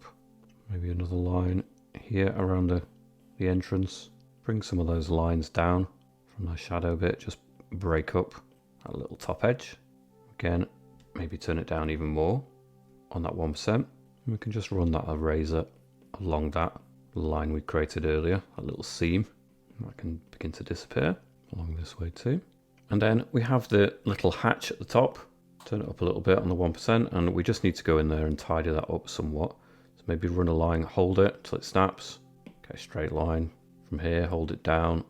maybe another line here around the entrance. Bring some of those lines down from the shadow bit, just break up that little top edge. Again, maybe turn it down even more on that 1%. And we can just run that eraser along that line we created earlier, that little seam. That can begin to disappear along this way too. And then we have the little hatch at the top. Turn it up a little bit on the 1%, and we just need to go in there and tidy that up somewhat. So maybe run a line, hold it till it snaps. Okay, straight line from here, hold it down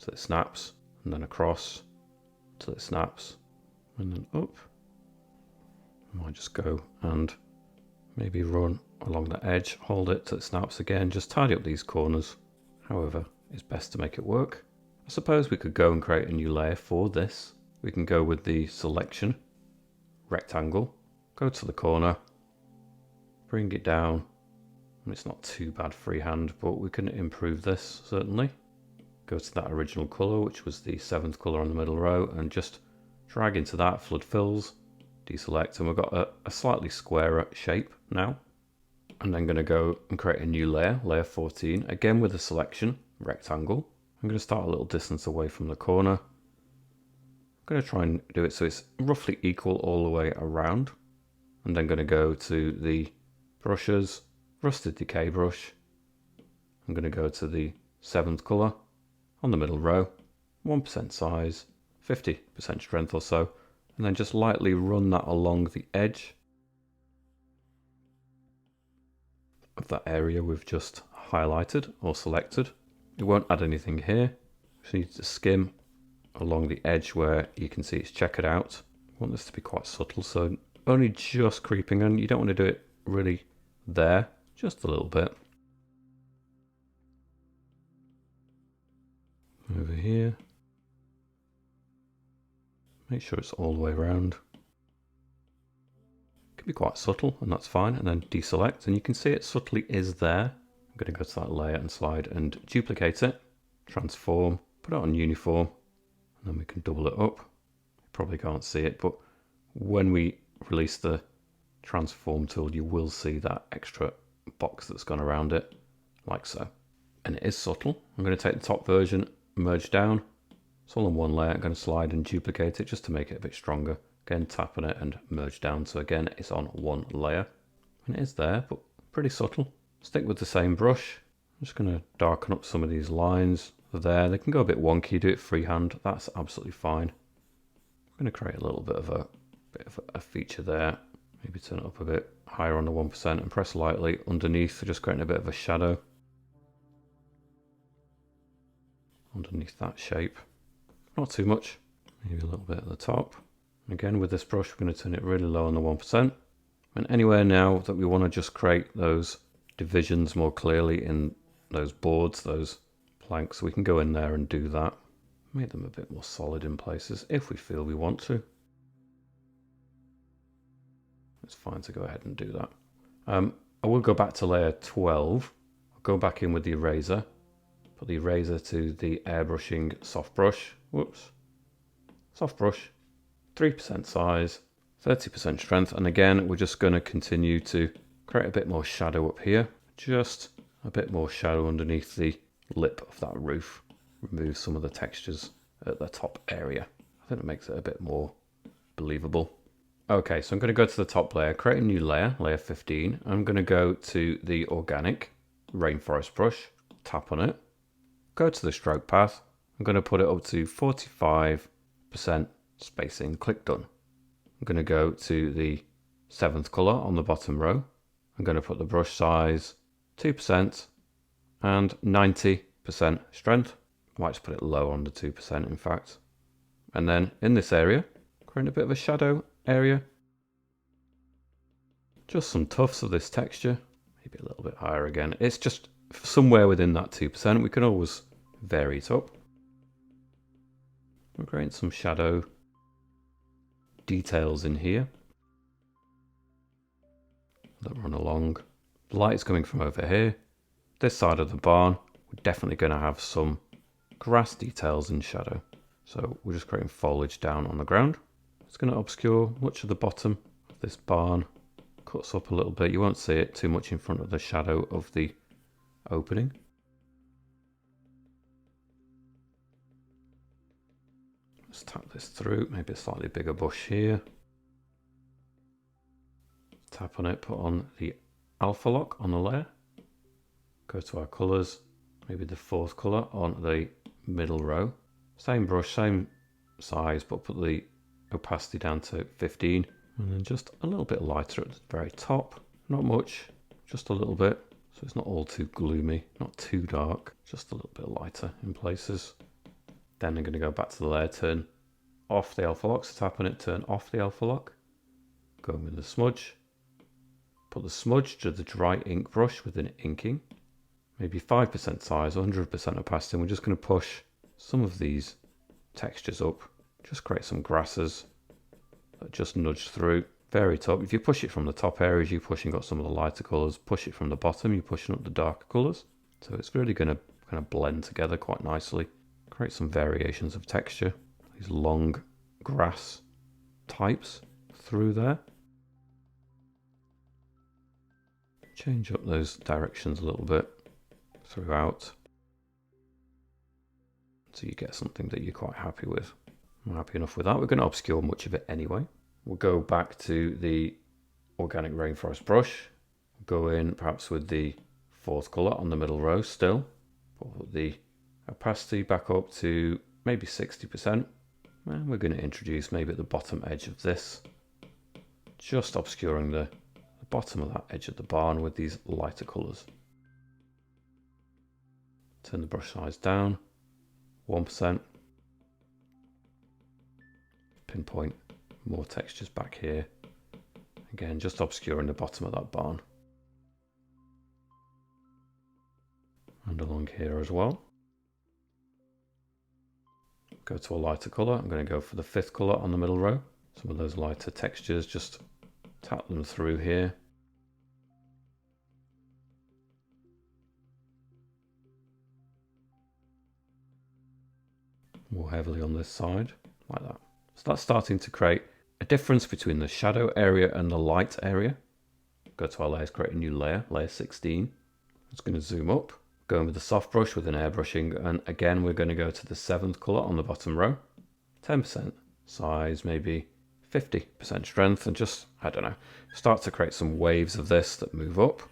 till it snaps, and then across till it snaps, and then up. I might just go and maybe run along the edge, hold it till it snaps again, just tidy up these corners. However, it's best to make it work. I suppose we could go and create a new layer for this. We can go with the selection, rectangle, go to the corner, bring it down. It's not too bad freehand, but we can improve this certainly. Go to that original colour, which was the 7th colour on the middle row, and just drag into that, flood fills, deselect, and we've got a slightly squarer shape now. And then going to go and create a new layer, layer 14, again with the selection, rectangle. I'm going to start a little distance away from the corner. I'm going to try and do it so it's roughly equal all the way around. And then going to go to the brushes, rusted decay brush. I'm going to go to the 7th colour on the middle row, 1% size, 50% strength or so, and then just lightly run that along the edge of that area we've just highlighted or selected. It won't add anything here. Just need to skim along the edge where you can see it's checkered out. I want this to be quite subtle, so only just creeping in. You don't want to do it really there, just a little bit. Over here. Make sure it's all the way around. It can be quite subtle, and that's fine. And then deselect, and you can see it subtly is there. I'm going to go to that layer and slide and duplicate it. Transform, put it on uniform, and then we can double it up. You probably can't see it, but when we release the transform tool, you will see that extra box that's gone around it, like so. And it is subtle. I'm going to take the top version, merge down. It's all on one layer. I'm going to slide and duplicate it just to make it a bit stronger. Again, tap on it and merge down. So again, it's on one layer. And it is there, but pretty subtle. Stick with the same brush. I'm just going to darken up some of these lines. They're there. They can go a bit wonky. Do it freehand. That's absolutely fine. I'm going to create a little bit of a feature there. Maybe turn it up a bit higher on the 1% and press lightly underneath, just creating a bit of a shadow underneath that shape. Not too much, maybe a little bit at the top. Again, with this brush, we're going to turn it really low on the 1%. And anywhere now that we want to just create those divisions more clearly in those boards, those planks, we can go in there and do that. Make them a bit more solid in places if we feel we want to. It's fine to go ahead and do that. I will go back to layer 12. I'll go back in with the eraser. Put the eraser to the airbrushing soft brush. Whoops. Soft brush. 3% size. 30% strength. And again, we're just going to continue to create a bit more shadow up here. Just a bit more shadow underneath the lip of that roof. Remove some of the textures at the top area. I think it makes it a bit more believable. Okay, so I'm going to go to the top layer, create a new layer, layer 15. I'm going to go to the organic rainforest brush, tap on it, go to the stroke path. I'm going to put it up to 45% 50% spacing, click done. I'm going to go to the 7th colour on the bottom row. I'm going to put the brush size 2% and 90% strength. Might just put it low on the 2% in fact. And then in this area, create a bit of a shadow area. Just some tufts of this texture, maybe a little bit higher again. It's just somewhere within that 2%. We can always vary it up. We're creating some shadow details in here that run along. The light is coming from over here. This side of the barn, we're definitely going to have some grass details in shadow. So we're just creating foliage down on the ground. It's going to obscure much of the bottom of this barn. Cuts up a little bit. You won't see it too much in front of the shadow of the opening. Let's tap this through. Maybe a slightly bigger bush here. Tap on it, put on the alpha lock on the layer. Go to our colours. Maybe the 4th colour on the middle row. Same brush, same size, but put the opacity down to 15. And then just a little bit lighter at the very top. Not much, just a little bit. So it's not all too gloomy, not too dark. Just a little bit lighter in places. Then I'm going to go back to the layer, turn off the alpha lock. So tap on it, turn off the alpha lock. Go in with the smudge. Put the smudge to the dry ink brush within inking. Maybe 5% size, 100% opacity. And we're just going to push some of these textures up. Just create some grasses that just nudge through. Very top. If you push it from the top areas, you're pushing up some of the lighter colours. Push it from the bottom, you're pushing up the darker colours. So it's really going to kind of blend together quite nicely. Create some variations of texture. These long grass types through there. Change up those directions a little bit throughout. So you get something that you're quite happy with. I'm happy enough with that. We're going to obscure much of it anyway. We'll go back to the organic rainforest brush. Go in perhaps with the 4th colour on the middle row still. Put the opacity back up to maybe 60%. And we're going to introduce maybe at the bottom edge of this. Just obscuring the bottom of that edge of the barn with these lighter colours. Turn the brush size down. 1%. Pinpoint more textures back here. Again, just obscuring the bottom of that barn. And along here as well. Go to a lighter colour. I'm going to go for the 5th colour on the middle row. Some of those lighter textures, just tap them through here. More heavily on this side, like that. So that's starting to create a difference between the shadow area and the light area. Go to our layers, create a new layer, layer 16. It's going to zoom up, going with the soft brush with an airbrushing, and again we're going to go to the 7th colour on the bottom row. 10% size, maybe 50% strength, and just, I don't know, start to create some waves of this that move up.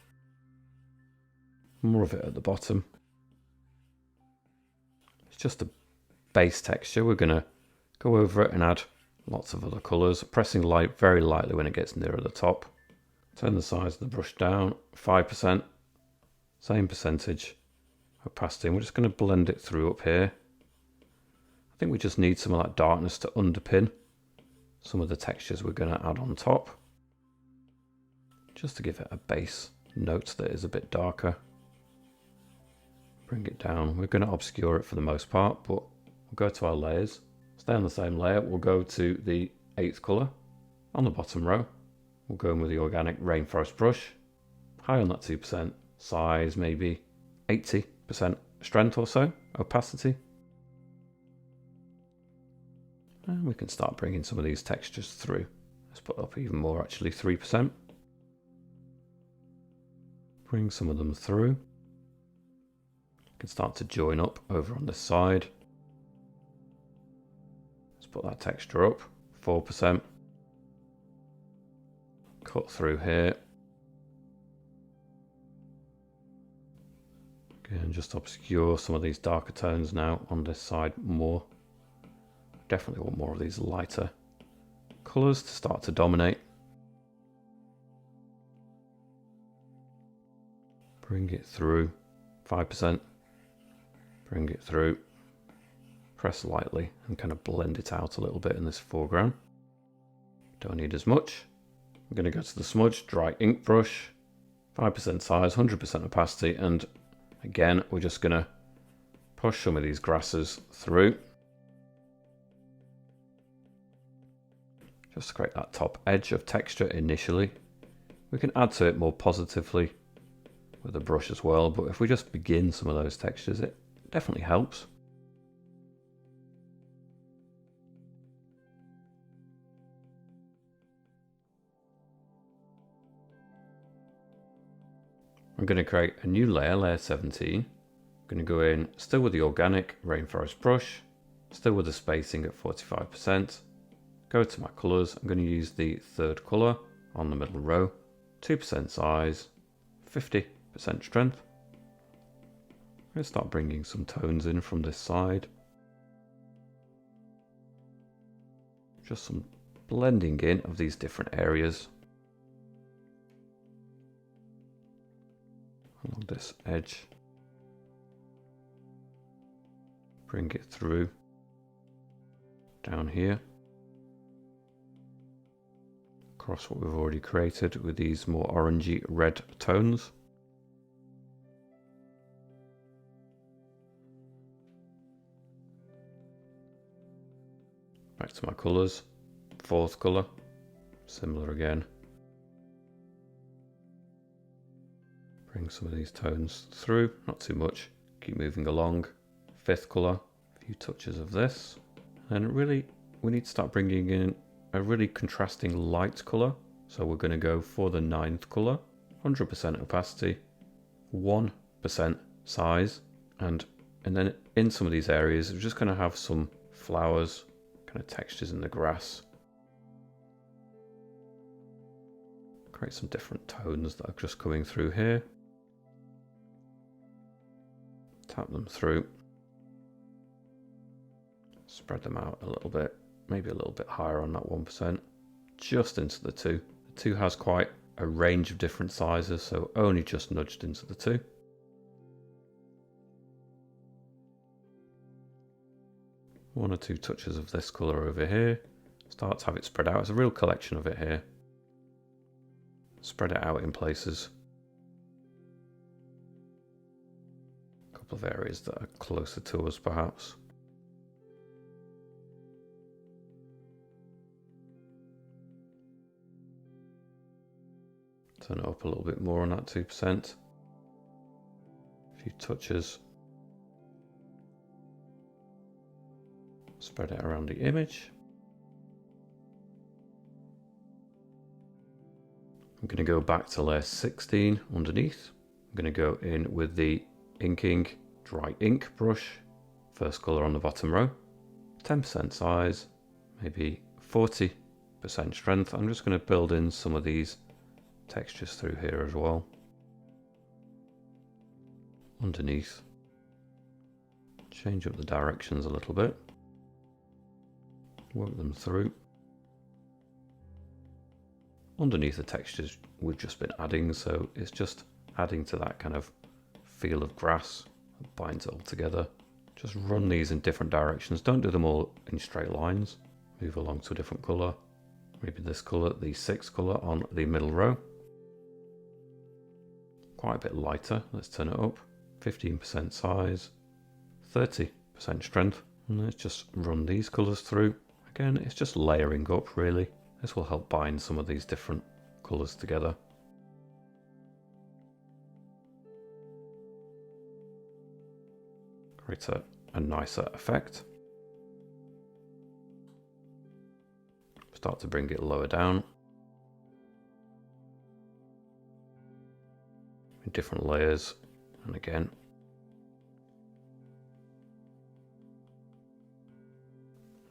More of it at the bottom. It's just a base texture. We're going to go over it and add lots of other colours, pressing light very lightly when it gets nearer the top. Turn the size of the brush down, 5%, same percentage opacity, and we're just going to blend it through up here. I think we just need some of that darkness to underpin some of the textures we're going to add on top, just to give it a base note that is a bit darker. Bring it down. We're going to obscure it for the most part, but we'll go to our layers. Stay on the same layer. We'll go to the 8th colour on the bottom row. We'll go in with the organic rainforest brush. High on that 2%. Size maybe 80% strength or so. Opacity. And we can start bringing some of these textures through. Let's put up even more actually, 3%. Bring some of them through. You can start to join up over on this side. Let's put that texture up, 4%. Cut through here. Again, just obscure some of these darker tones now on this side more. Definitely want more of these lighter colours to start to dominate. Bring it through, 5%. Bring it through. Press lightly and kind of blend it out a little bit in this foreground. Don't need as much. I'm going to go to the smudge, dry ink brush, 5% size, 100% opacity, and again, we're just going to push some of these grasses through. Just to create that top edge of texture initially. We can add to it more positively with the brush as well, but if we just begin some of those textures, it definitely helps. I'm going to create a new layer, layer 17. I'm going to go in, still with the organic rainforest brush, still with the spacing at 45%. Go to my colours, I'm going to use the third colour on the middle row, 2% size, 50% strength. I'm going to start bringing some tones in from this side. Just some blending in of these different areas. Along this edge. Bring it through. Down here. Across what we've already created with these more orangey red tones. Back to my colours. Fourth colour. Similar again. Bring some of these tones through, not too much. Keep moving along. Fifth colour, a few touches of this. And really, we need to start bringing in a really contrasting light colour. So we're going to go for the ninth colour, 100% opacity, 1% size. And then in some of these areas, we're just going to have some flowers, kind of textures in the grass. Create some different tones that are just coming through here. Tap them through. Spread them out a little bit, maybe a little bit higher on that 1%, just into the 2. The 2 has quite a range of different sizes, so only just nudged into the 2. One or two touches of this colour over here. Start to have it spread out. It's a real collection of it here. Spread it out in places. A couple of areas that are closer to us perhaps. Turn it up a little bit more on that 2%. A few touches. Spread it around the image. I'm going to go back to layer 16 underneath. I'm going to go in with the inking dry ink brush. First colour on the bottom row. 10% size, maybe 40% strength. I'm just going to build in some of these textures through here as well. Underneath. Change up the directions a little bit. Work them through. Underneath the textures we've just been adding, so it's just adding to that kind of feel of grass. Binds it all together. Just run these in different directions. Don't do them all in straight lines. Move along to a different colour. Maybe this colour, the 6th colour on the middle row. Quite a bit lighter. Let's turn it up. 15% size. 30% strength. And let's just run these colours through. Again, it's just layering up really. This will help bind some of these different colours together. Create a nicer effect. Start to bring it lower down. In different layers, and again.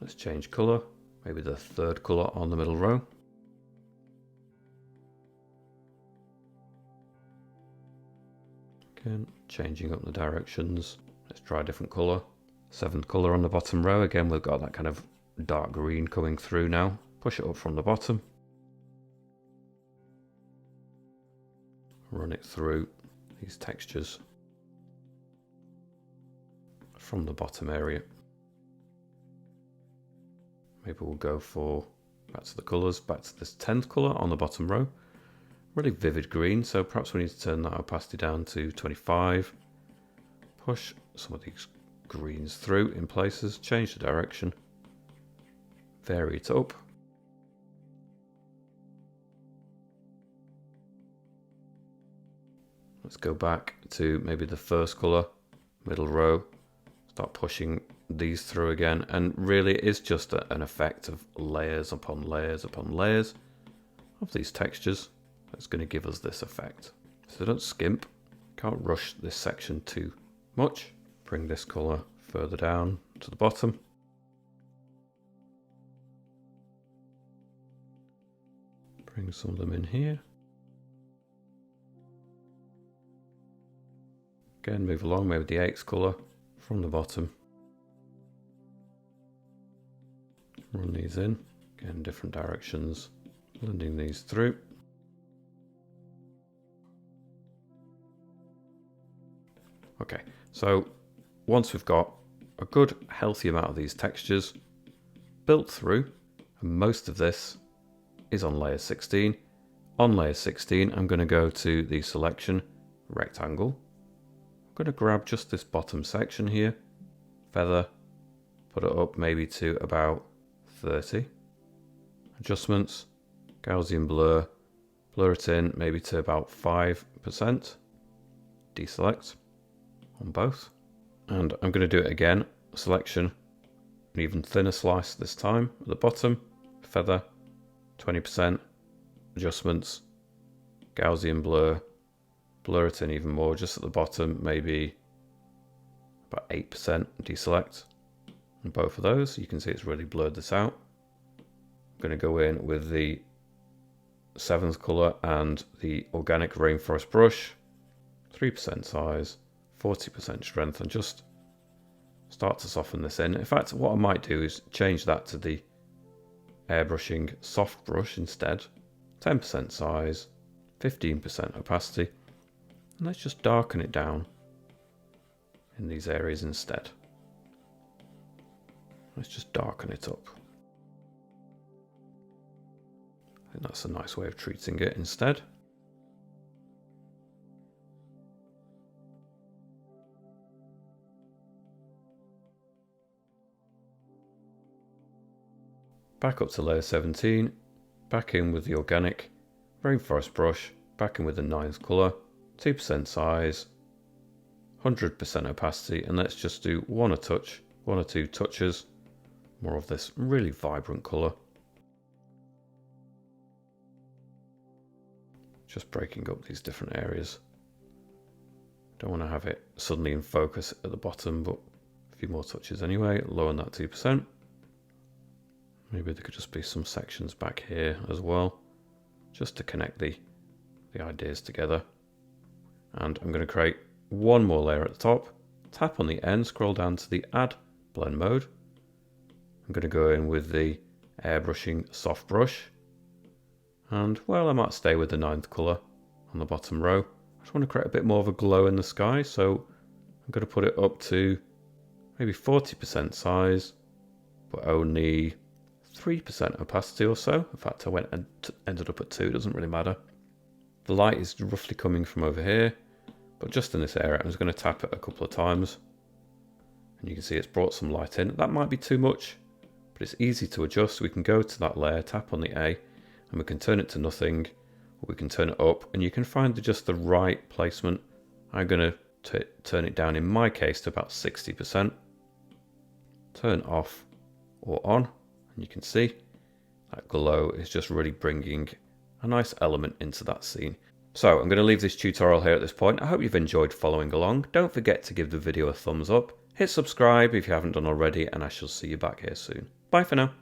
Let's change colour, maybe the 3rd colour on the middle row. Again, changing up the directions. Let's try a different colour. 7th colour on the bottom row. Again, we've got that kind of dark green coming through now. Push it up from the bottom. Run it through these textures from the bottom area. Maybe we'll go for, back to the colours, back to this 10th colour on the bottom row. Really vivid green, so perhaps we need to turn that opacity down to 25. Push some of these greens through in places, change the direction, vary it up. Let's go back to maybe the first colour, middle row, start pushing these through again, and really it is just an effect of layers upon layers upon layers of these textures that's going to give us this effect. So don't skimp, can't rush this section too much. Bring this colour further down to the bottom. Bring some of them in here. Again, move along, maybe the 8th colour from the bottom. Run these in, again, different directions, blending these through. Okay, so once we've got a good healthy amount of these textures built through, and most of this is on layer 16. On layer 16, I'm going to go to the selection rectangle. I'm going to grab just this bottom section here, feather, put it up maybe to about 30. Adjustments, Gaussian blur, blur it in maybe to about 5%. Deselect on both. And I'm going to do it again, selection, an even thinner slice this time at the bottom, feather, 20%, adjustments, Gaussian blur, blur it in even more just at the bottom, maybe about 8%, deselect on both of those. You can see it's really blurred this out. I'm going to go in with the 7th colour and the organic rainforest brush, 3% size, 40% strength, and just start to soften this in. In fact, what I might do is change that to the airbrushing soft brush instead, 10% size, 15% opacity, and let's just darken it down in these areas instead. Let's just darken it up. I think that's a nice way of treating it instead. Back up to layer 17, back in with the organic rainforest brush, back in with the 9th colour, 2% size, 100% opacity, and let's just do one or two touches, more of this really vibrant colour. Just breaking up these different areas. Don't want to have it suddenly in focus at the bottom, but a few more touches anyway, lowering that 2%. Maybe there could just be some sections back here as well, just to connect the ideas together. And I'm going to create one more layer at the top, tap on the end, scroll down to the Add Blend Mode. I'm going to go in with the airbrushing soft brush. And, well, I might stay with the 9th colour on the bottom row. I just want to create a bit more of a glow in the sky, so I'm going to put it up to maybe 40% size, but only 3% opacity or so. In fact, I ended up at 2, doesn't really matter. The light is roughly coming from over here, but just in this area, I'm just going to tap it a couple of times. And you can see it's brought some light in. That might be too much, but it's easy to adjust. We can go to that layer, tap on the A, and we can turn it to nothing, or we can turn it up, and you can find just the right placement. I'm going to turn it down, in my case, to about 60%. Turn off or on. And you can see that glow is just really bringing a nice element into that scene. So I'm going to leave this tutorial here at this point. I hope you've enjoyed following along. Don't forget to give the video a thumbs up. Hit subscribe if you haven't done already, and I shall see you back here soon. Bye for now.